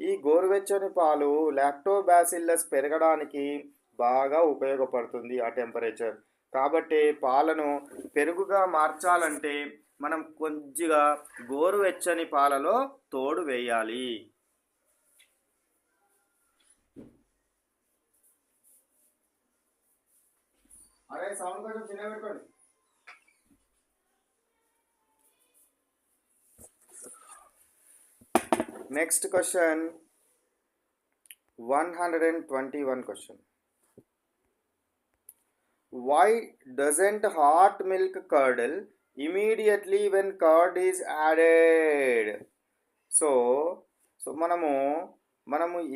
ఈ గోరువెచ్చని పాలు Lactobacillus పెరగడానికి బాగా ఉపయోగపడుతుంది ఆ టెంపరేచర్. కాబట్టి పాలను పెరుగుగా మార్చాలంటే మనం కొద్దిగా గోరువెచ్చని పాలలో తోడు వేయాలి. అరే సౌండ్ కొంచెం చిన్న పెట్టుకోండి. Next question 121 question. Why doesn't hot milk curdle immediately when curd is added? So మనము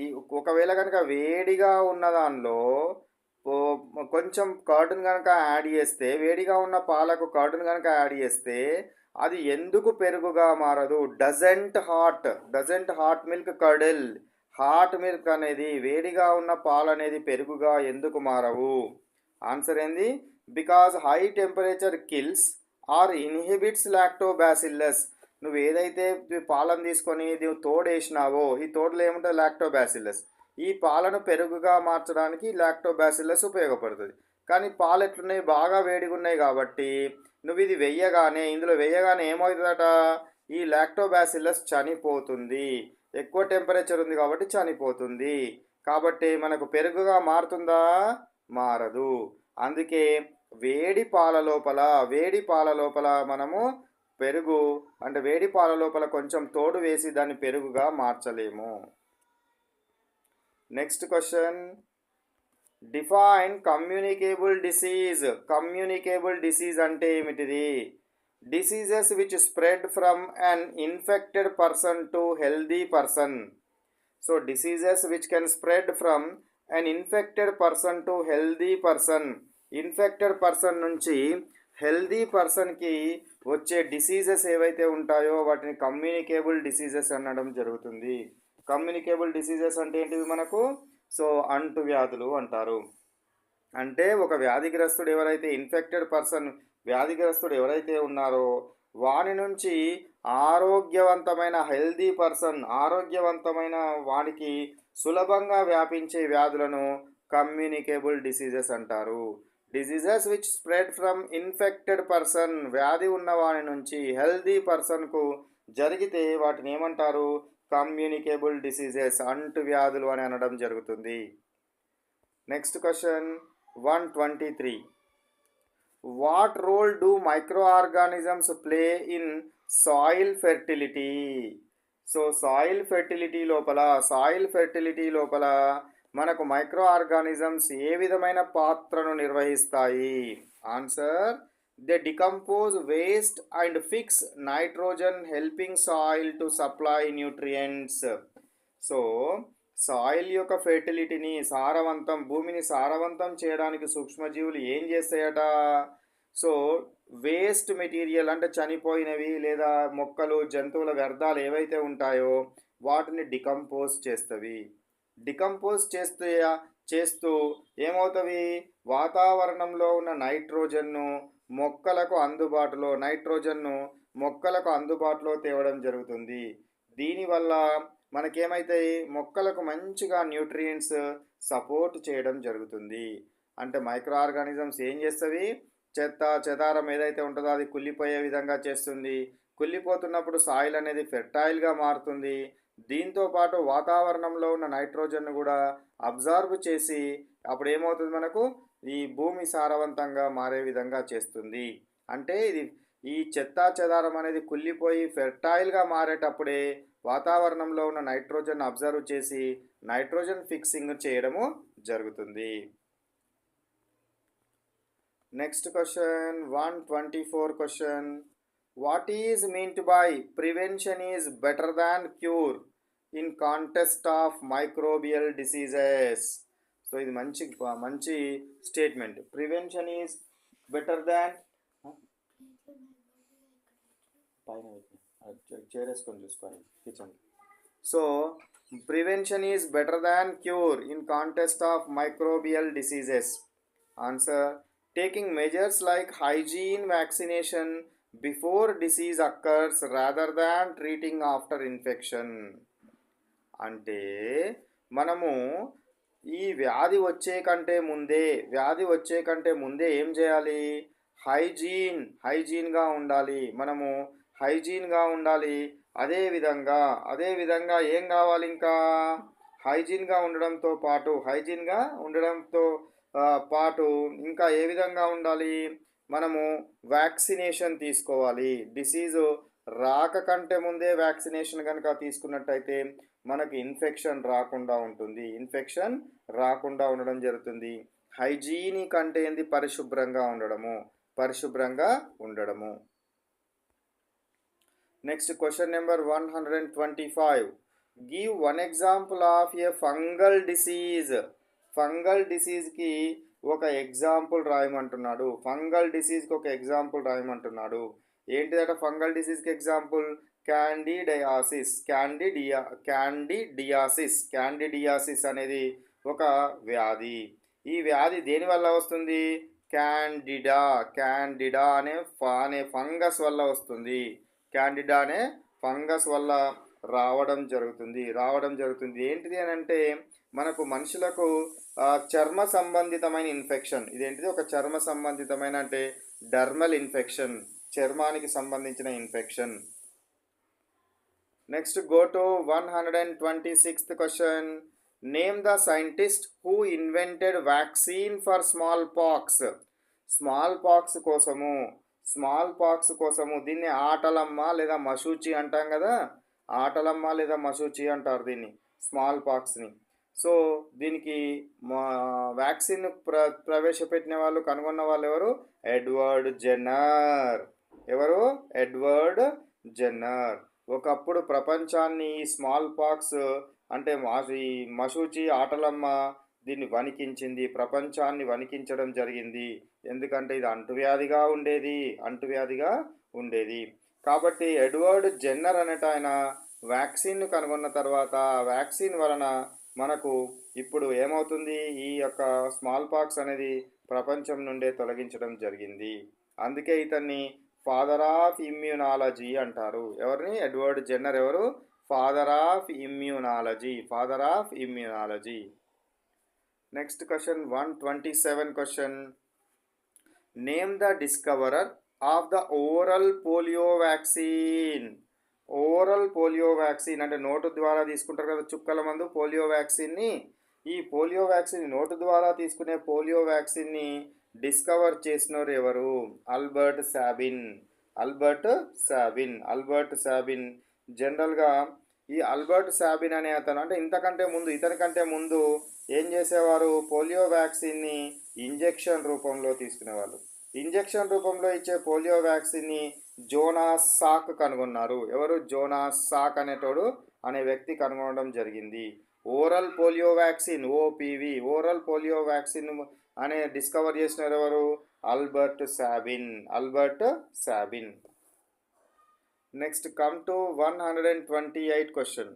ఈ ఒకవేళ కనుక వేడిగా ఉన్న దానిలో కొంచెం కర్డ్ని కనుక యాడ్ చేస్తే, వేడిగా ఉన్న పాలకు కర్డ్ని కనుక యాడ్ చేస్తే అది ఎందుకు పెరుగుగా మారదు? Doesn't hot milk కర్డిల్. Hot milk అనేది, వేడిగా ఉన్న పాలు అనేది పెరుగుగా ఎందుకు మారవు? ఆన్సర్ ఏంది? Because high temperature kills or inhibits lactobacillus. నువ్వు ఏదైతే పాలను తీసుకొని నువ్వు తోడేసినావో ఈ తోడులో ఏముంటుంది? లాక్టోబాసిల్లస్. ఈ పాలను పెరుగుగా మార్చడానికి లాక్టోబాసిల్లస్ ఉపయోగపడుతుంది. కానీ పాలు ఎట్లున్నాయి, బాగా వేడిగా ఉన్నాయి కాబట్టి నువ్వు ఇది ఇందులో వెయ్యగానే ఏమవుతుందట, ఈ లాక్టోబాసిల్లస్ చనిపోతుంది. ఎక్కువ టెంపరేచర్ ఉంది కాబట్టి చనిపోతుంది. కాబట్టి మనకు పెరుగుగా మారుతుందా, మారదు. అందుకే వేడి పాల లోపల మనము పెరుగు అంటే వేడి పాల లోపల కొంచెం తోడు వేసి దాన్ని పెరుగుగా మార్చలేము. Next question, define communicable disease. Communicable disease అంటే ఏమిటిది? Diseases which spread from an infected person to healthy person. So diseases which can spread from an infected person to healthy person. Infected person నుంచి healthy పర్సన్కి వచ్చే diseases ఏవైతే ఉంటాయో వాటిని communicable diseases అనడం జరుగుతుంది. కమ్యూనికేబుల్ డిసీజెస్ అంటే ఏంటివి మనకు? సో అంటువ్యాధులు అంటారు. అంటే ఒక వ్యాధిగ్రస్తుడు ఎవరైతే వ్యాధిగ్రస్తుడు ఎవరైతే ఉన్నారో వాని నుంచి ఆరోగ్యవంతమైన వానికి సులభంగా వ్యాపించే వ్యాధులను కమ్యూనికేబుల్ డిసీజెస్ అంటారు. Diseases which spread from infected person, వ్యాధి ఉన్న వాని నుంచి హెల్దీ పర్సన్కు జరిగితే వాటిని ఏమంటారు? కమ్యూనికేబుల్ డిసీజెస్, అంటువ్యాధులు అని అనడం జరుగుతుంది. Next question 123. What role do microorganisms play in soil fertility? So soil fertility లోపల మనకు మైక్రో ఆర్గానిజమ్స్ ఏ విధమైన పాత్రను నిర్వహిస్తాయి? Answer, they decompose waste and fix nitrogen helping soil to supply nutrients. So soil యొక్క ఫెర్టిలిటీని భూమిని సారవంతం చేయడానికి సూక్ష్మజీవులు ఏం చేస్తాయట? సో వేస్ట్ మెటీరియల్ అంటే చనిపోయినవి లేదా మొక్కలు జంతువుల వ్యర్థాలు ఏవైతే ఉంటాయో వాటిని డికంపోజ్ చేస్తూ ఏమవుతవి? వాతావరణంలో ఉన్న నైట్రోజన్ను మొక్కలకు అందుబాటులో తేవడం జరుగుతుంది. దీనివల్ల మనకేమైతాయి? మొక్కలకు మంచిగా న్యూట్రియంట్స్ సపోర్ట్ చేయడం జరుగుతుంది. అంటే మైక్రో ఆర్గానిజమ్స్ ఏం చేస్తవి? చెదారం ఏదైతే ఉంటుందో అది కుళ్ళిపోయే విధంగా చేస్తుంది. కుళ్ళిపోతున్నప్పుడు సాయిల్ అనేది ఫెర్టైల్గా మారుతుంది. దీంతోపాటు వాతావరణంలో ఉన్న నైట్రోజన్ను కూడా అబ్జర్వ్ చేసి అప్పుడు ఏమవుతుంది? మనకు ఈ భూమి సారవంతంగా మారే విధంగా చేస్తుంది. అంటే ఈ చెదారం అనేది కుళ్ళిపోయి ఫెర్టైల్గా మారేటప్పుడే వాతావరణంలో ఉన్న నైట్రోజన్ అబ్జర్వ్ చేసి నైట్రోజన్ ఫిక్సింగ్ చేయడము జరుగుతుంది. Next question 124 question, what is meant by prevention is better than cure in contest of microbial diseases? So ఇది మంచి statement. Prevention is better than చేరేసుకొని చూసుకోండి kitchen. So prevention is better than cure in contest of microbial diseases. Answer, taking measures like hygiene, vaccination before disease occurs rather than treating after infection. అంటే మనము ఈ వ్యాధి వచ్చే కంటే ముందే ఏం చేయాలి? హైజీన్గా ఉండాలి. మనము హైజీన్గా ఉండాలి. అదేవిధంగా ఏం కావాలి? ఇంకా హైజీన్గా ఉండడంతో పాటు ఇంకా ఏ విధంగా ఉండాలి? మనము వ్యాక్సినేషన్ తీసుకోవాలి. డిసీజు రాకంటే ముందే వ్యాక్సినేషన్ కనుక తీసుకున్నట్టయితే మనకు ఇన్ఫెక్షన్ రాకుండా ఉండడం జరుగుతుంది. హైజీనిక్ అంటే ఏంది? పరిశుభ్రంగా ఉండడము. Next question number 125. Give one example of a fungal disease. Fungal డిసీజ్కి ఒక ఎగ్జాంపుల్ రాయమంటున్నాడు. ఏంటిదట ఫంగల్ డిసీజ్కి ఎగ్జాంపుల్? క్యాండిడియాసిస్ అనేది ఒక వ్యాధి. ఈ వ్యాధి దేని వల్ల వస్తుంది? క్యాండిడా అనే ఫంగస్ వల్ల వస్తుంది. క్యాండిడా అనే ఫంగస్ వల్ల రావడం జరుగుతుంది. ఏంటిది అని అంటే మనకు మనుషులకు చర్మ సంబంధితమైన ఇన్ఫెక్షన్. ఇదేంటిది? ఒక చర్మ సంబంధితమైన అంటే డర్మల్ ఇన్ఫెక్షన్, చర్మానికి సంబంధించిన infection. Next go to 126th question. Name the scientist who invented vaccine for small pox కోసము దీన్ని ఆటలమ్మ లేదా మశూచి అంటాం కదా. ఆటలమ్మ లేదా మశూచి అంటారు దీన్ని, స్మాల్ పాక్స్ని. సో దీనికి వ్యాక్సిన్ ప్రవేశపెట్టిన వాళ్ళు, కనుగొన్న వాళ్ళు ఎవరు? Edward Jenner. ఎవరు? Edward Jenner. ఒకప్పుడు ప్రపంచాన్ని ఈ స్మాల్ పాక్స్ అంటే ఈ మశూచి, ఆటలమ్మ దీన్ని వణికించింది, ప్రపంచాన్ని వణికించడం జరిగింది. ఎందుకంటే ఇది అంటువ్యాధిగా ఉండేది. కాబట్టి ఎడ్వర్డ్ జెన్నర్ అనేట ఆయన వ్యాక్సిన్ను కనుగొన్న తర్వాత ఆ వ్యాక్సిన్ వలన మనకు ఇప్పుడు ఏమవుతుంది? ఈ యొక్క స్మాల్ పాక్స్ అనేది ప్రపంచం నుండే తొలగించడం జరిగింది. అందుకే ఇతన్ని ఫాదర్ ఆఫ్ ఇమ్యూనాలజీ అంటారు. ఎవరిని? Edward Jenner. ఎవరు? Father of immunology. Next question 127 question. Name the discoverer of the oral polio vaccine. అంటే నోటు ద్వారా తీసుకుంటారు కదా చుక్కల మందు, పోలియో వ్యాక్సిన్ని. ఈ పోలియో వ్యాక్సిన్, నోటు ద్వారా తీసుకునే పోలియో వ్యాక్సిన్ని డిస్కవర్ చేసినోరు ఎవరు? Albert Sabin. జనరల్గా ఈ ఆల్బర్ట్ సాబిన్ అనే అతను అంటే ఇతనికంటే ముందు ఏం చేసేవారు? పోలియో వ్యాక్సిన్ని ఇంజెక్షన్ రూపంలో తీసుకునేవాళ్ళు. ఇంజెక్షన్ రూపంలో ఇచ్చే పోలియో వ్యాక్సిన్ని జోనాస్ సాక్ కనుగొన్నారు. ఎవరు? జోనాస్ సాక్ అనే వ్యక్తి కనుగొనడం జరిగింది. Oral polio vaccine, OPV, oral polio vaccine అనే డిస్కవర్ చేసిన ఎవరు? Albert Sabin. Next come to 128 question.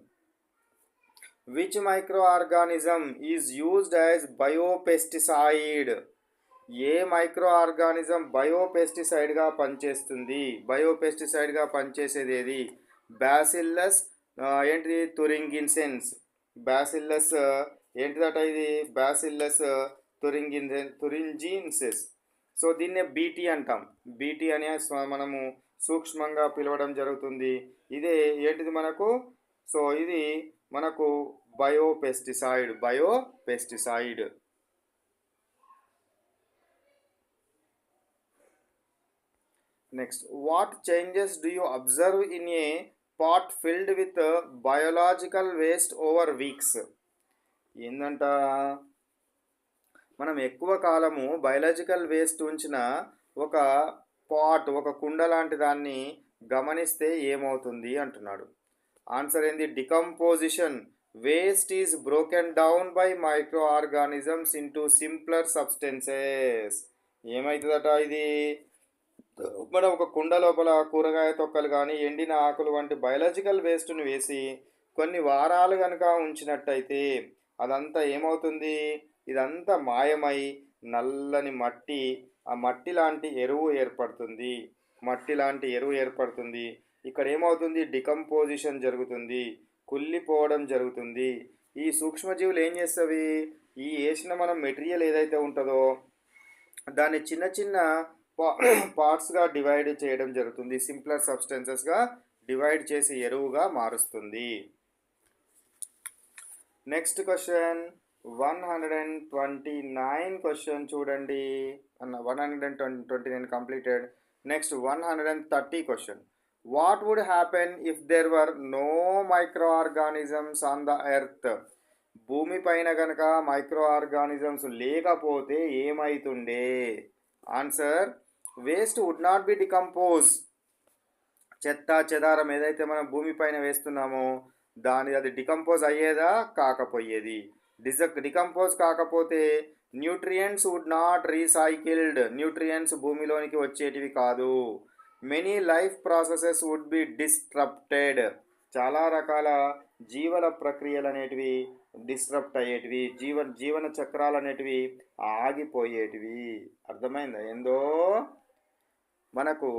Which micro organism is used as biopesticide? ఏ మైక్రో ఆర్గానిజం బయోపెస్టిసైడ్గా పనిచేసేది ఏది? బ్యాసిల్లస్ ఏంటిది? తురింగిన్సెన్స్. బ్యాసిల్లస్ ఏంటిదట ఇది? Bacillus thuringiensis. సో దీన్నే బీటీ అంటాం. బీటీ అనే మనము సూక్ష్మంగా పిలవడం జరుగుతుంది. ఇదే ఏంటిది మనకు? సో ఇది మనకు biopesticide. Next, what changes do you observe in a pot filled with biological waste over weeks? ఏందంట, మనం ఎక్కువ కాలము బయోలాజికల్ వేస్ట్ ఉంచిన ఒక కుండ లాంటి దాన్ని గమనిస్తే ఏమవుతుంది అంటున్నాడు. ఆన్సర్ ఏంది? Decomposition. Waste is broken down by micro organisms into simpler substances. ఏమవుతుందట ఇది? మనం ఒక కుండ లోపల కూరగాయ తొక్కలు కానీ ఎండిన ఆకులు వంటి బయాలజికల్ వేస్ట్ను వేసి కొన్ని వారాలు కనుక ఉంచినట్టయితే అదంతా ఏమవుతుంది? ఇదంతా మాయమై నల్లని మట్టి, ఆ మట్టి లాంటి ఎరువు ఏర్పడుతుంది. ఇక్కడ ఏమవుతుంది? డికంపోజిషన్ జరుగుతుంది, కుళ్ళిపోవడం జరుగుతుంది. ఈ సూక్ష్మజీవులు ఏం చేస్తాయి? ఈ వేసిన మనం మెటీరియల్ ఏదైతే ఉంటుందో దాన్ని చిన్న చిన్న పార్ట్స్గా డివైడ్ చేయడం జరుగుతుంది. సింప్లర్ సబ్స్టెన్సెస్గా డివైడ్ చేసి ఎరువుగా మారుస్తుంది. నెక్స్ట్ క్వశ్చన్ 129 క్వశ్చన్ చూడండి. 129 completed. Next 130 question. What would happen if there were no micro organisms on the earth? భూమి పైన కనుక మైక్రో ఆర్గానిజమ్స్ లేకపోతే ఏమైతుండే? Answer, waste would not be decompose. చెత్త చెదారం ఏదైతే మనం భూమి పైన వేస్తున్నామో అది డికంపోజ్ అయ్యేదా? కాకపోయేది. డికంపోజ్ కాకపోతే nutrients would not recycled. Nutrients భూమిలోనికి వచ్చేటివి కాదు. Many life processes would be disrupted. చాలా రకాల జీవన ప్రక్రియలు అనేటివి డిస్ట్రప్ట్ అయ్యేటివి, జీవన చక్రాలు అనేటివి ఆగిపోయేటివి. అర్థమైందా? ఏందో మనకు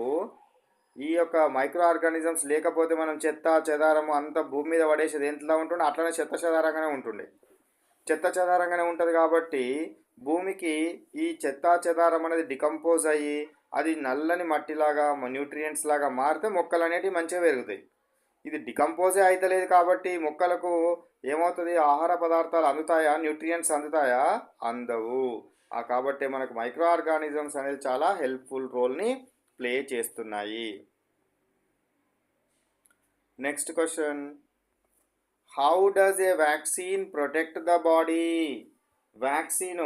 ఈ యొక్క మైక్రో ఆర్గానిజమ్స్ లేకపోతే మనం చెత్త చెదారము అంతా భూమి మీద పడేసేది ఎంతలా ఉంటుండే అట్లనే చెత్త చెదారంగానే ఉంటుండే. చెత్త చెదారంగానే ఉంటుంది కాబట్టి భూమికి ఈ చెత్త చెదారం అనేది డికంపోజ్ అయ్యి అది నల్లని మట్టిలాగా న్యూట్రియంట్స్ లాగా మారితే మొక్కలు అనేటివి మంచిగా పెరుగుతాయి. ఇది డికంపోజే అయితలేదు కాబట్టి మొక్కలకు ఏమవుతుంది, ఆహార పదార్థాలు అందుతాయా, న్యూట్రియంట్స్ అందుతాయా, అందవు. కాబట్టి మనకు మైక్రో ఆర్గానిజమ్స్ అనేది చాలా హెల్ప్ఫుల్ రోల్ని ప్లే చేస్తున్నాయి. Next question, how does A vaccine protect the body? Vaccine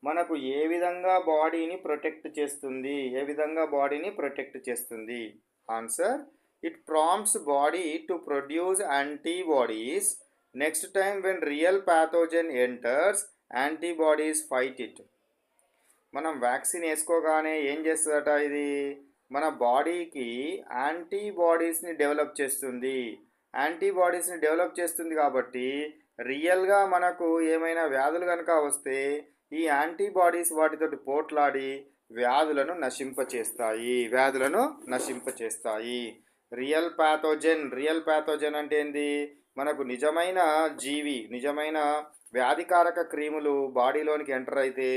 మనకు ఏ విధంగా బాడీని ప్రొటెక్ట్ చేస్తుంది, ఏ విధంగా బాడీని ప్రొటెక్ట్ చేస్తుంది? Answer, it prompts body to produce antibodies next time when real pathogen enters, antibodies fight it. మనం వ్యాక్సిన్ వేసుకోగానే ఏం చేస్తుందట, ఇది మన బాడీకి యాంటీబాడీస్ని డెవలప్ చేస్తుంది. యాంటీబాడీస్ని డెవలప్ చేస్తుంది కాబట్టి రియల్గా మనకు ఏమైనా వ్యాధులు కనుక వస్తే ఈ యాంటీబాడీస్ వాటితోటి పోట్లాడి వ్యాధులను నశింపచేస్తాయి. రియల్ ప్యాథోజన్ అంటే ఏంది, మనకు నిజమైన జీవి, నిజమైన వ్యాధికారక క్రిములు బాడీలోనికి ఎంటర్ అయితే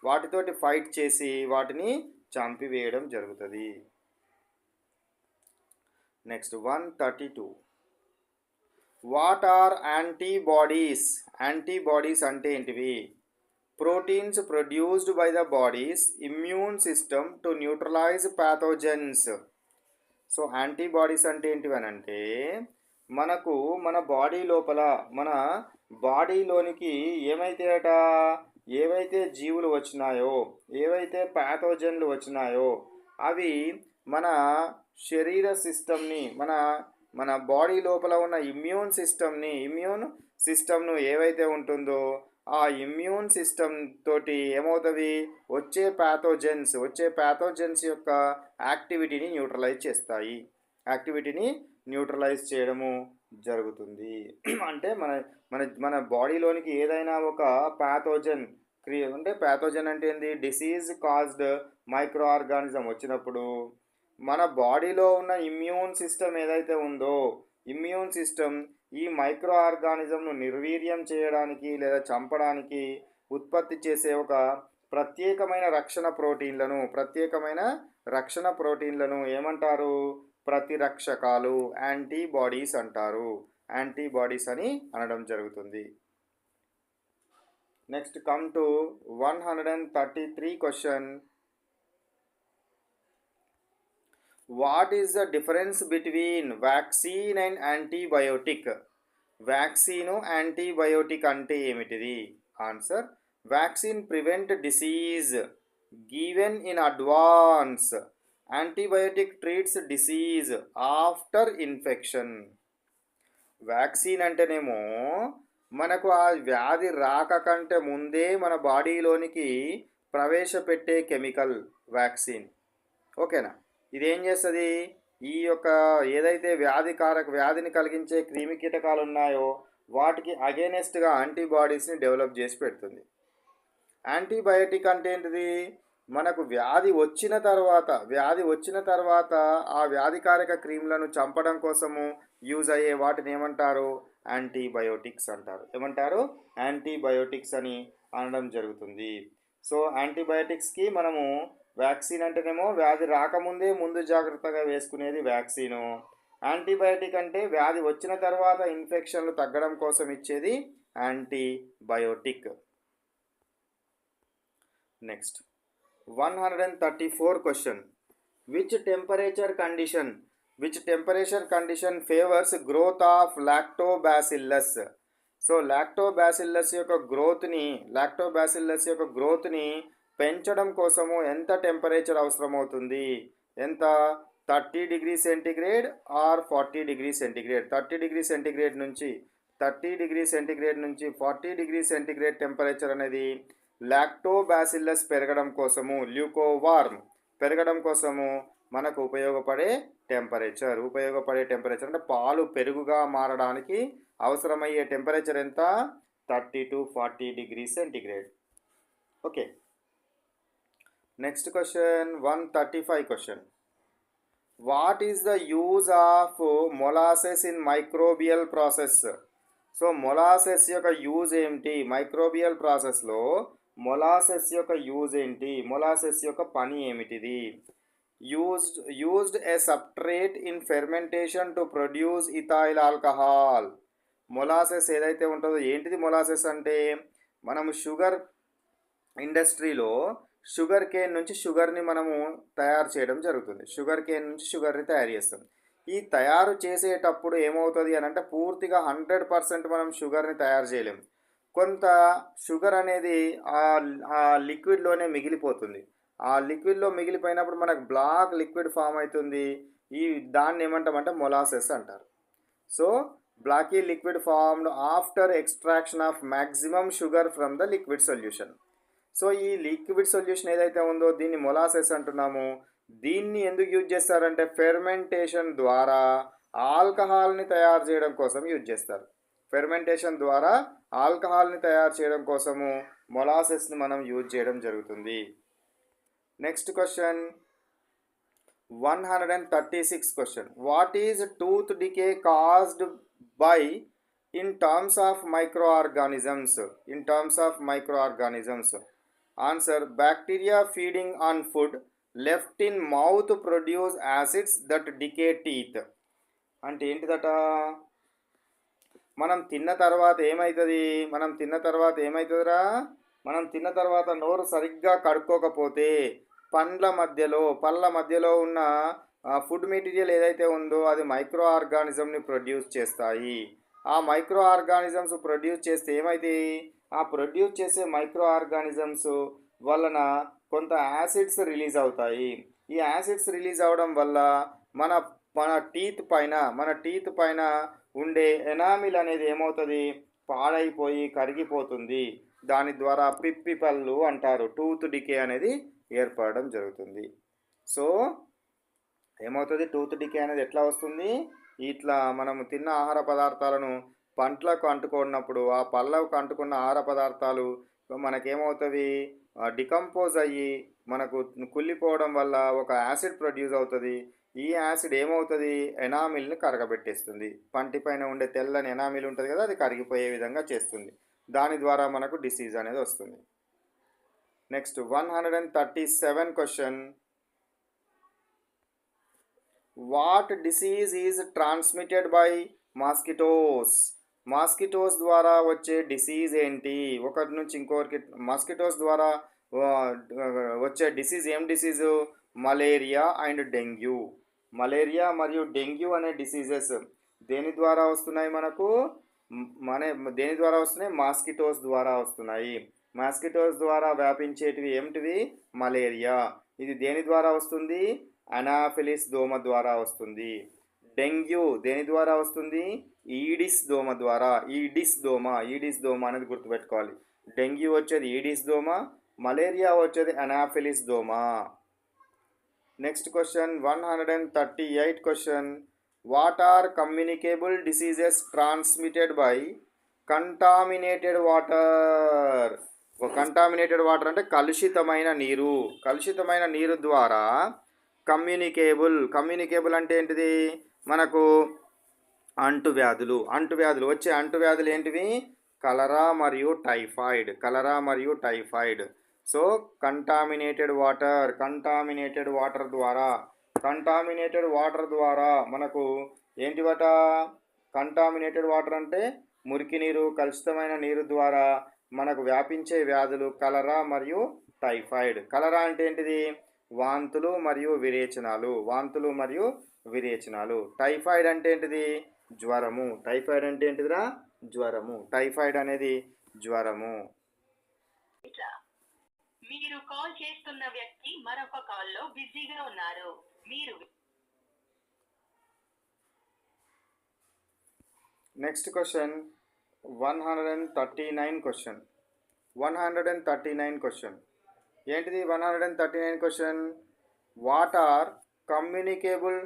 వాటితోటి ఫైట్ చేసి వాటిని చంపివేయడం జరుగుతుంది. Next 132, what are antibodies? Antibodies అంటే ఏంటివి? Proteins produced by the bodies immune system to neutralise pathogens. So antibodies అంటే ఏంటివి అని అంటే, మనకు మన బాడీ లోపల, మన బాడీలోనికి ఏవైతే జీవులు వచ్చినాయో, ఏవైతే ప్యాథోజన్లు వచ్చినాయో అవి మన శరీర సిస్టమ్ని, మన బాడీ లోపల ఉన్న ఇమ్యూన్ సిస్టమ్ను ఏవైతే ఉంటుందో ఆ ఇమ్యూన్ సిస్టమ్ తోటి ఏమవుతుంది, వచ్చే ప్యాథోజన్స్ యొక్క యాక్టివిటీని న్యూట్రలైజ్ చేయడము జరుగుతుంది. అంటే మన బాడీలోనికి ఏదైనా ఒక ప్యాథోజన్ అంటే ఏంది, డిసీజ్ కాజ్డ్ మైక్రో ఆర్గానిజం వచ్చినప్పుడు మన బాడీలో ఉన్న ఇమ్యూన్ సిస్టమ్ ఏదైతే ఉందో, ఇమ్యూన్ సిస్టమ్ ఈ మైక్రో ఆర్గానిజంను నిర్వీర్యం చేయడానికి లేదా చంపడానికి ఉత్పత్తి చేసే ఒక ప్రత్యేకమైన రక్షణ ప్రోటీన్లను ఏమంటారు? ప్రతిరక్షకాలు, యాంటీబాడీస్ అంటారు. యాంటీబాడీస్ అని అనడం జరుగుతుంది. Next come to 133 question, what is the difference between vaccine and antibiotic? Vaccine antibiotic అంటే ఏమిటిది? Answer, vaccine prevent disease given in advance, antibiotic treats disease after infection. Vaccine అంటేనేమో మనకు ఆ వ్యాధి రాకంటే ముందే మన బాడీలోనికి ప్రవేశపెట్టే కెమికల్ వ్యాక్సిన్. ఓకేనా? ఇదేం చేస్తుంది, ఈ యొక్క ఏదైతే వ్యాధిని కలిగించే క్రిమి కీటకాలు ఉన్నాయో వాటికి అగేనెస్ట్గా యాంటీబాడీస్ని డెవలప్ చేసి పెడుతుంది. యాంటీబయోటిక్ అంటే ఏంటిది, మనకు వ్యాధి వచ్చిన తర్వాత ఆ వ్యాధికారక క్రిములను చంపడం కోసము యూజ్ అయ్యే వాటిని ఏమంటారు? యాంటీబయోటిక్స్ అంటారు. యాంటీబయోటిక్స్ అని అనడం జరుగుతుంది. సో యాంటీబయోటిక్స్కి మనము వ్యాక్సిన్ అంటేనేమో వ్యాధి రాకముందే ముందు జాగ్రత్తగా వేసుకునేది వ్యాక్సిను. యాంటీబయోటిక్ అంటే వ్యాధి వచ్చిన తర్వాత ఇన్ఫెక్షన్లు తగ్గడం కోసం ఇచ్చేది antibiotic. Next 134 question, which temperature condition favours growth of lactobacillus? So lactobacillus యొక్క గ్రోత్ని పెంచడం కోసము ఎంత టెంపరేచర్ అవసరమవుతుంది? ఎంత? 30 degree centigrade or 40 degree centigrade? 30 degree centigrade నుంచి 40 డిగ్రీ సెంటీగ్రేడ్ టెంపరేచర్ అనేది లాక్టోబాసిల్లస్ పెరగడం కోసము, ల్యూకోవార్మ్ పెరగడం కోసము మనకు ఉపయోగపడే టెంపరేచర్ అంటే పాలు పెరుగుగా మారడానికి అవసరమయ్యే టెంపరేచర్ ఎంత? 30 to 40 degree centigrade. Okay. Next question 135 question, what is the use of molasses in microbial process? So molasses యొక్క యూజ్ ఏంటి? మైక్రోబియల్ ప్రాసెస్లో మొలాసెస్ యొక్క యూజ్ ఏంటి? మొలాసెస్ యొక్క పని ఏమిటిది? Used A substrate in fermentation to produce ethyl alcohol. Molasses ఏదైతే ఉంటుందో ఏంటిది మొలాసెస్ అంటే? మనము షుగర్ ఇండస్ట్రీలో షుగర్ కేన్ నుంచి షుగర్ని మనము తయారు చేయడం జరుగుతుంది. షుగర్ కేన్ నుంచి షుగర్ని తయారు చేస్తాం. ఈ తయారు చేసేటప్పుడు ఏమవుతుంది అని అంటే పూర్తిగా 100% మనం షుగర్ని తయారు చేయలేము. కొంత షుగర్ అనేది ఆ లిక్విడ్లోనే మిగిలిపోతుంది. ఆ లిక్విడ్లో మిగిలిపోయినప్పుడు మనకు బ్లాక్ లిక్విడ్ ఫామ్ అవుతుంది. దాన్ని ఏమంటామంటే మొలాసెస్ అంటారు. So Blackie liquid formed after extraction of maximum sugar from the liquid solution. So ఈ లిక్విడ్ సొల్యూషన్ ఏదైతే ఉందో దీన్ని మొలాసెస్ అంటున్నాము. దీన్ని ఎందుకు యూజ్ చేస్తారంటే ఫెర్మెంటేషన్ ద్వారా ఆల్కహాల్ని తయారు చేయడం కోసం యూజ్ చేస్తారు. ఫెర్మెంటేషన్ ద్వారా ఆల్కహాల్ని తయారు చేయడం కోసము మొలాసెస్ని మనం యూజ్ చేయడం జరుగుతుంది. Next question 136 question. What is tooth decay caused by in terms of microorganisms? In terms of microorganisms answer bacteria feeding on food left in mouth produce acids that decay teeth. అంటే ఏంటిదట? మనం తిన్న తర్వాత ఏమవుతుంది? మనం తిన్న తర్వాత నోరు సరిగ్గా కడుక్కోకపోతే పళ్ళ మధ్యలో ఉన్న ఫుడ్ మెటీరియల్ ఏదైతే ఉందో అది మైక్రో ఆర్గానిజంని ప్రొడ్యూస్ చేస్తాయి. ఆ మైక్రో ఆర్గానిజమ్స్ ప్రొడ్యూస్ చేస్తే ఏమైతే ఆ ప్రొడ్యూస్ చేసే మైక్రో ఆర్గానిజమ్స్ వలన కొంత యాసిడ్స్ రిలీజ్ అవుతాయి. ఈ యాసిడ్స్ రిలీజ్ అవడం వల్ల మన మన టీత్ పైన ఉండే ఎనామిల్ అనేది ఏమవుతుంది? పాడైపోయి కరిగిపోతుంది. దాని ద్వారా పిప్పి పళ్ళు అంటారు. టూత్ డికే అనేది ఏర్పడడం జరుగుతుంది. సో ఏమవుతుంది? టూత్ డికే అనేది ఎట్లా వస్తుంది? ఇట్లా మనము తిన్న ఆహార పదార్థాలను పండ్లకు అంటుకున్నప్పుడు ఆ పళ్ళకు అంటుకున్న ఆహార పదార్థాలు మనకేమవుతుంది? డికంపోజ్ అయ్యి మనకు కుళ్ళిపోవడం వల్ల ఒక యాసిడ్ ప్రొడ్యూస్ అవుతుంది. ఈ యాసిడ్ ఏమవుతుంది? ఎనామిల్ని కరగబెట్టేస్తుంది. పంటిపైన ఉండే తెల్లని ఎనామిల్ ఉంటుంది కదా, అది కరిగిపోయే విధంగా చేస్తుంది. దాని ద్వారా మనకు డిసీజ్ అనేది వస్తుంది. Next 137 question. What disease is transmitted by mosquitoes? Mosquitoes ద్వారా వచ్చే డిసీజ్ ఏంటి? ఒకరి నుంచి ఇంకొకరికి మాస్కిటోస్ ద్వారా వచ్చే డిసీజ్ ఏం disease? Malaria and dengue. Malaria మరియు డెంగ్యూ అనే డిసీజెస్ దేని ద్వారా వస్తున్నాయి మనకు? దేని ద్వారా వస్తున్నాయి? మాస్కిటోస్ ద్వారా వస్తున్నాయి. మాస్కిటోస్ ద్వారా వ్యాపించేటివి ఏమిటివి? మలేరియా. ఇది దేని ద్వారా వస్తుంది? అనాఫిలిస్ దోమ ద్వారా వస్తుంది. డెంగ్యూ దేని ద్వారా వస్తుంది? ఈడిస్ దోమ ద్వారా. ఈడిస్ దోమ అనేది గుర్తుపెట్టుకోవాలి. డెంగ్యూ వచ్చేది ఈడిస్ దోమ, మలేరియా వచ్చేది అనాఫిలిస్ దోమ. Next question 138 question. What are communicable diseases transmitted by contaminated water? Contaminated water అంటే కలుషితమైన నీరు ద్వారా కమ్యూనికేబుల్ అంటే ఏంటిది? మనకు అంటువ్యాధులు వచ్చే అంటువ్యాధులు ఏంటివి? కలరా మరియు టైఫాయిడ్. సో కంటామినేటెడ్ వాటర్ ద్వారా మనకు ఏంటివట? కంటామినేటెడ్ వాటర్ అంటే మురికి నీరు, కలుషితమైన నీరు ద్వారా మనకు వ్యాపించే వ్యాధులు కలరా మరియు టైఫాయిడ్. కలరా అంటే ఏంటిది? వాంతులు మరియు విరేచనాలు. టైఫాయిడ్ అంటే ఏంటిది? జ్వరము. టైఫాయిడ్ అనేది జ్వరము. మీరు కాల్ చేస్తున్న వ్యక్తి మరొక కాల్లో బిజీగా ఉన్నారు. Next question 139 question. ఏంటిది 139 క్వశ్చన్? వాట్ ఆర్ కమ్యూనికేబుల్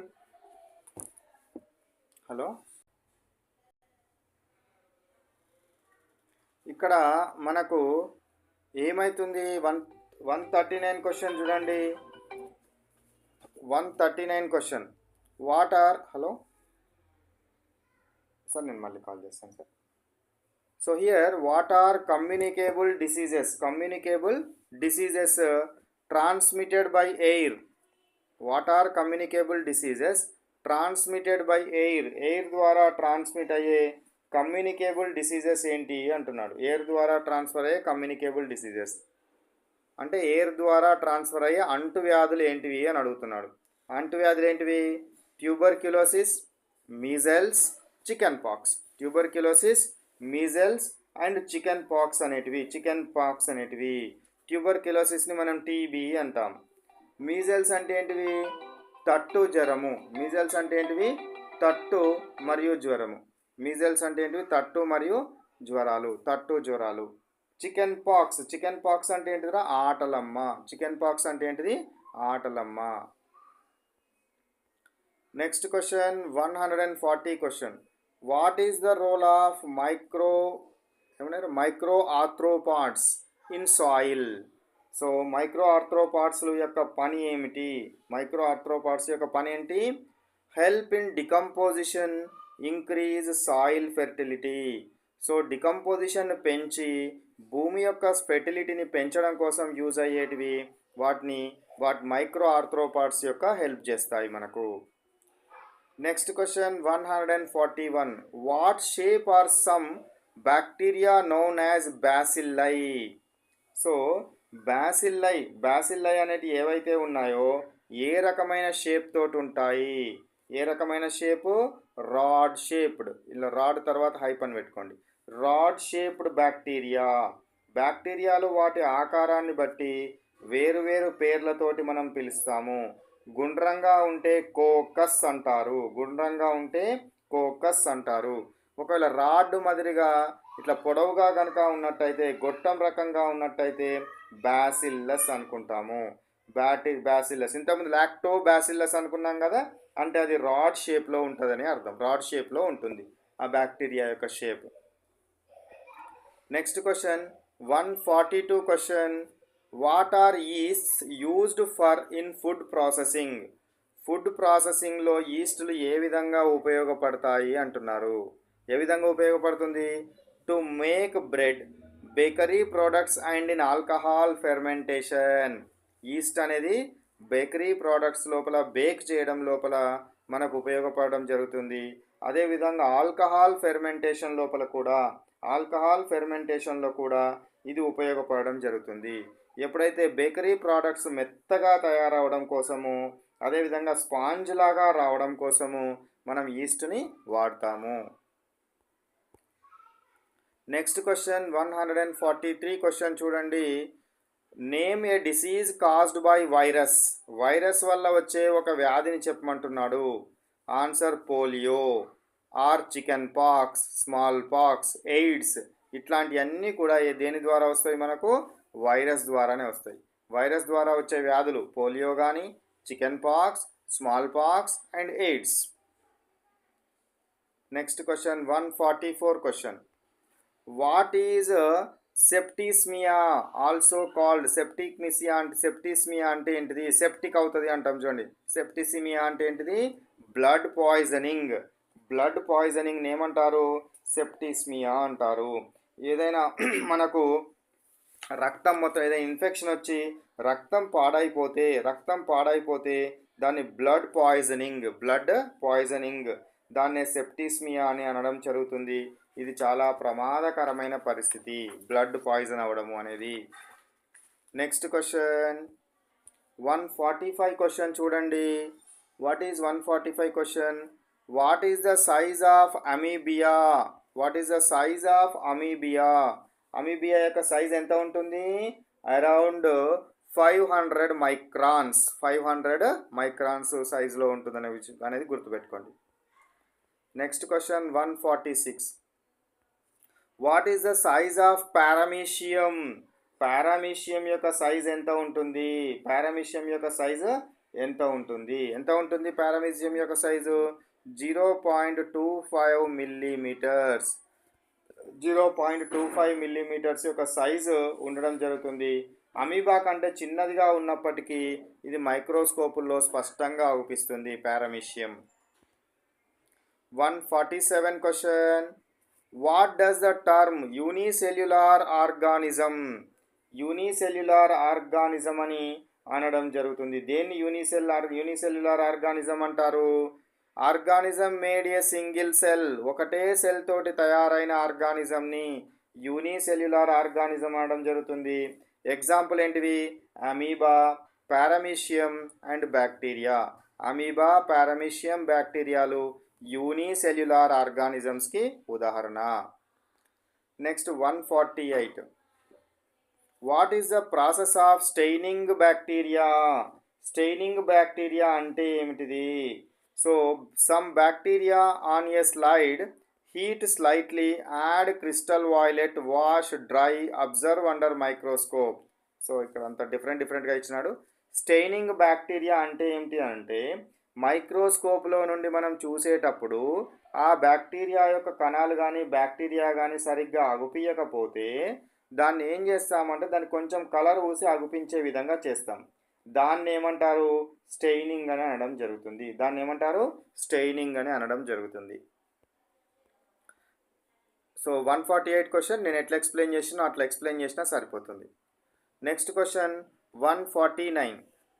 ఇక్కడ మనకు ఏమవుతుంది? 139 క్వశ్చన్ చూడండి. 139 question. What are hello sir, నేను మళ్ళీ కాల్ చేస్తాను sir. So here what are communicable diseases? Communicable diseases transmitted by air. What are communicable diseases transmitted by air? Air ద్వారా transmit అయ్యే communicable diseases ఏంటి అంటున్నాడు. ఎయిర్ ద్వారా transfer అయ్యే communicable diseases అంటే ఎయిర్ ద్వారా ట్రాన్స్ఫర్ అయ్యే అంటువ్యాధులు ఏంటివి అని అడుగుతున్నాడు. అంటువ్యాధులు ఏంటివి? Tuberculosis, measles, chickenpox. Tuberculosis, measles and chickenpox అనేటివి. ట్యూబర్క్యులోసిస్ని మనం టీబీ అంటాం. మీజల్స్ అంటే ఏంటివి? తట్టు జ్వరము. మీజల్స్ అంటే ఏంటివి? తట్టు మరియు జ్వరము. మీజల్స్ అంటే ఏంటివి? తట్టు మరియు జ్వరాలు. చికెన్ పాక్స్ అంటే ఏంటిదిరా? ఆటలమ్మ. చికెన్ పాక్స్ అంటే ఏంటిది? ఆటలమ్మ. Next question 140 question. What is the role of micro arthropods in soil? So micro arthropods యొక్క పని ఏమిటి? మైక్రో ఆర్థ్రోపాడ్స్ యొక్క పని ఏంటి? Help in decomposition, increase soil fertility. So decomposition పెంచి భూమి యొక్క ఫెర్టిలిటీని పెంచడం కోసం యూజ్ అయ్యేటివి వాటి మైక్రో ఆర్థ్రోపాడ్స్ యొక్క హెల్ప్ చేస్తాయి మనకు. Next question 141. What shape are some bacteria known as bacilli? So bacilli అనేటివి ఏవైతే ఉన్నాయో ఏ రకమైన షేప్ తోటి ఉంటాయి? ఏ రకమైన షేపు? Rod shaped. ఇలా రాడ్ తర్వాత హైపన్ పెట్టుకోండి. రాడ్ షేప్డ్ బ్యాక్టీరియాలు వాటి ఆకారాన్ని బట్టి వేరు పేర్లతోటి మనం పిలుస్తాము. గుండ్రంగా ఉంటే కోకస్ అంటారు. ఒకవేళ రాడ్ మాదిరిగా ఇట్లా పొడవుగా కనుక ఉన్నట్టయితే, గొట్టం రకంగా ఉన్నట్టయితే బ్యాసిల్లస్ అనుకుంటాము. బ్యాసిల్లస్. ఇంతకుముందు లాక్టో బ్యాసిల్లస్ అనుకున్నాం కదా, అంటే అది రాడ్ షేప్లో ఉంటుందని అర్థం. రాడ్ షేప్లో ఉంటుంది ఆ బ్యాక్టీరియా యొక్క shape. Next question 142 question. What are yeasts used for in food processing? Food ప్రాసెసింగ్లో ఈస్టులు ఏ విధంగా ఉపయోగపడతాయి అంటున్నారు. ఏ విధంగా ఉపయోగపడుతుంది? To make bread, bakery products and in alcohol fermentation. Yeast అనేది బేకరీ ప్రోడక్ట్స్ లోపల బేక్ చేయడం లోపల మనకు ఉపయోగపడడం జరుగుతుంది. అదేవిధంగా ఆల్కహాల్ ఫెర్మెంటేషన్లో కూడా ఇది ఉపయోగపడడం జరుగుతుంది. ఎప్పుడైతే బేకరీ ప్రోడక్ట్స్ మెత్తగా తయారవడం కోసము, అదేవిధంగా స్పాంజ్ లాగా రావడం కోసము మనం ఈస్ట్ని వాడతాము. నెక్స్ట్ క్వశ్చన్ 143 క్వశ్చన్ చూడండి. Name a disease caused by virus. Virus వల్ల వచ్చే ఒక వ్యాధిని చెప్పమంటున్నాడు. Answer polio or chickenpox, smallpox, AIDS. ఇట్లాంటివన్నీ కూడా దేని ద్వారా వస్తాయి? మనకు వైరస్ ద్వారానే వస్తాయి. వైరస్ ద్వారా వచ్చే వ్యాధులు పోలియో కానీ, chickenpox, smallpox and AIDS. Next question 144 question. What is septicaemia also called? Septicaemia అంటే ఏంటిది? సెప్టిక్ అవుతుంది అంటాం చూడండి. సెప్టిసిమియా అంటే ఏంటిది? బ్లడ్ పాయిజనింగ్ ఏమంటారు? సెప్టిస్మియా అంటారు. ఏదైనా మనకు రక్తం మొత్తం ఏదైనా ఇన్ఫెక్షన్ వచ్చి రక్తం పాడైపోతే దాన్ని బ్లడ్ పాయిజనింగ్ దాన్నే సెప్టిస్మియా అని అనడం జరుగుతుంది. ఇది చాలా ప్రమాదకరమైన పరిస్థితి, బ్లడ్ పాయిజన్ అవ్వడము అనేది. నెక్స్ట్ క్వశ్చన్ 145 క్వశ్చన్ చూడండి. What is 145 question? What is the size of అమీబియా? అమీబియా యొక్క సైజ్ ఎంత ఉంటుంది? అరౌండ్ 500 మైక్రాన్స్ సైజులో ఉంటుందనే విషయం అనేది గుర్తుపెట్టుకోండి. Next question 146. What is the size of paramecium యొక్క సైజ్ ఎంత ఉంటుంది? ఎంత ఉంటుంది పారామీషియం యొక్క సైజు? 0.25 మిల్లీమీటర్స్. 0.25 మిల్లీమీటర్స్ యొక్క సైజు ఉండడం జరుగుతుంది. అమీబా కంటే చిన్నదిగా ఉన్నప్పటికీ ఇది మైక్రోస్కోపుల్లో స్పష్టంగా అవుపిస్తుంది paramecium. 147 question. What does the term unicellular organism, unicellular organism అని అనడం జరుగుతుంది? దేన్ని యూనిసెల్యులార్ ఆర్గానిజం అంటారు? Organism made a single cell, ఒకటే సెల్ తోటి తయారైన ఆర్గానిజంని యూనిసెల్యులార్ ఆర్గానిజం అనడం జరుగుతుంది. ఎగ్జాంపుల్ ఏంటివి? Amoeba, paramecium and bacteria. Amoeba, paramecium, బ్యాక్టీరియాలు యూనిసెల్యులార్ ఆర్గానిజమ్స్కి ఉదాహరణ. Next 148. What is the process of staining bacteria? Staining bacteria అంటే ఏమిటిది? So some bacteria on a slide, heat slightly, add crystal violet, wash, dry, observe under microscope. So ఇక్కడ అంతా డిఫరెంట్గా ఇచ్చినాడు. Staining bacteria అంటే ఏమిటి అంటే, మైక్రోస్కోప్లో నుండి మనం చూసేటప్పుడు ఆ బ్యాక్టీరియా యొక్క కణాలు కానీ బ్యాక్టీరియా కానీ సరిగ్గా అగుపియకపోతే దాన్ని ఏం చేస్తామంటే దాన్ని కొంచెం కలర్ పూసి అగుపించే విధంగా చేస్తాం. దాన్ని ఏమంటారు? స్టెయినింగ్ అని అనడం జరుగుతుంది. దాన్ని ఏమంటారు? స్టెయినింగ్ అని అనడం జరుగుతుంది. సో 148 క్వశ్చన్ నేను ఎట్లా ఎక్స్ప్లెయిన్ చేసినా అట్లా ఎక్స్ప్లెయిన్ చేసినా సరిపోతుంది. Next question 149.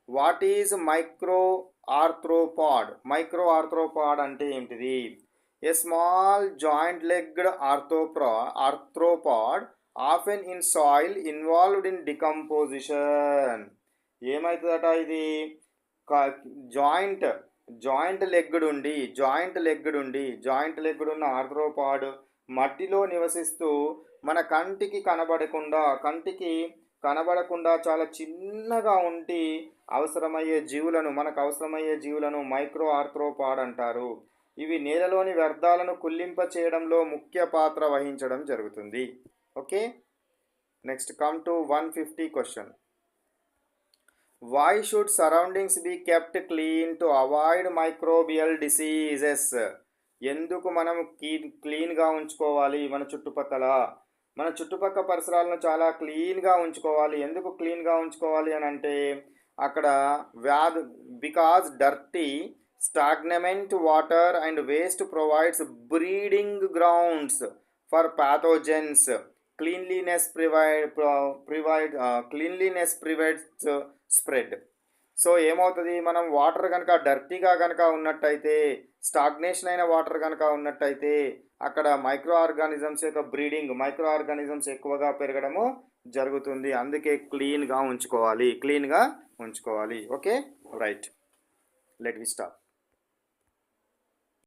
What is micro arthropod? Micro arthropod అంటే ఏంటిది? A small joint legged arthropod often in soil involved in decomposition. ఏమవుతుందట ఇది? జాయింట్ లెగ్డ్ ఉన్న ఆర్థ్రోపాడ్ మట్టిలో నివసిస్తూ మన కంటికి కనబడకుండా చాలా చిన్నగా ఉండి మనకు అవసరమయ్యే జీవులను మైక్రో ఆర్థ్రోపాడ్ అంటారు. ఇవి నేలలోని వ్యర్థాలను కుళ్ళింప చేయడంలో ముఖ్య పాత్ర వహించడం జరుగుతుంది. Okay, next come to 150 question. Why should surroundings be kept clean to avoid microbial diseases? ఎందుకు మనం క్లీన్గా ఉంచుకోవాలి? మన చుట్టుపక్కల పరిసరాలను చాలా క్లీన్గా ఉంచుకోవాలి. ఎందుకు క్లీన్గా ఉంచుకోవాలి అని అంటే అక్కడ because dirty, stagnant water and waste provides breeding grounds for pathogens. Cleanliness prevents spread. So ఏమవుతుంది? మనం వాటర్ కనుక డర్టీగా కనుక ఉన్నట్టయితే, స్టాగ్నేషన్ అయిన వాటర్ కనుక ఉన్నట్టయితే అక్కడ మైక్రో ఆర్గానిజమ్స్ ఎక్కువగా పెరగడము జరుగుతుంది. అందుకే క్లీన్గా ఉంచుకోవాలి. Okay, right, let we start.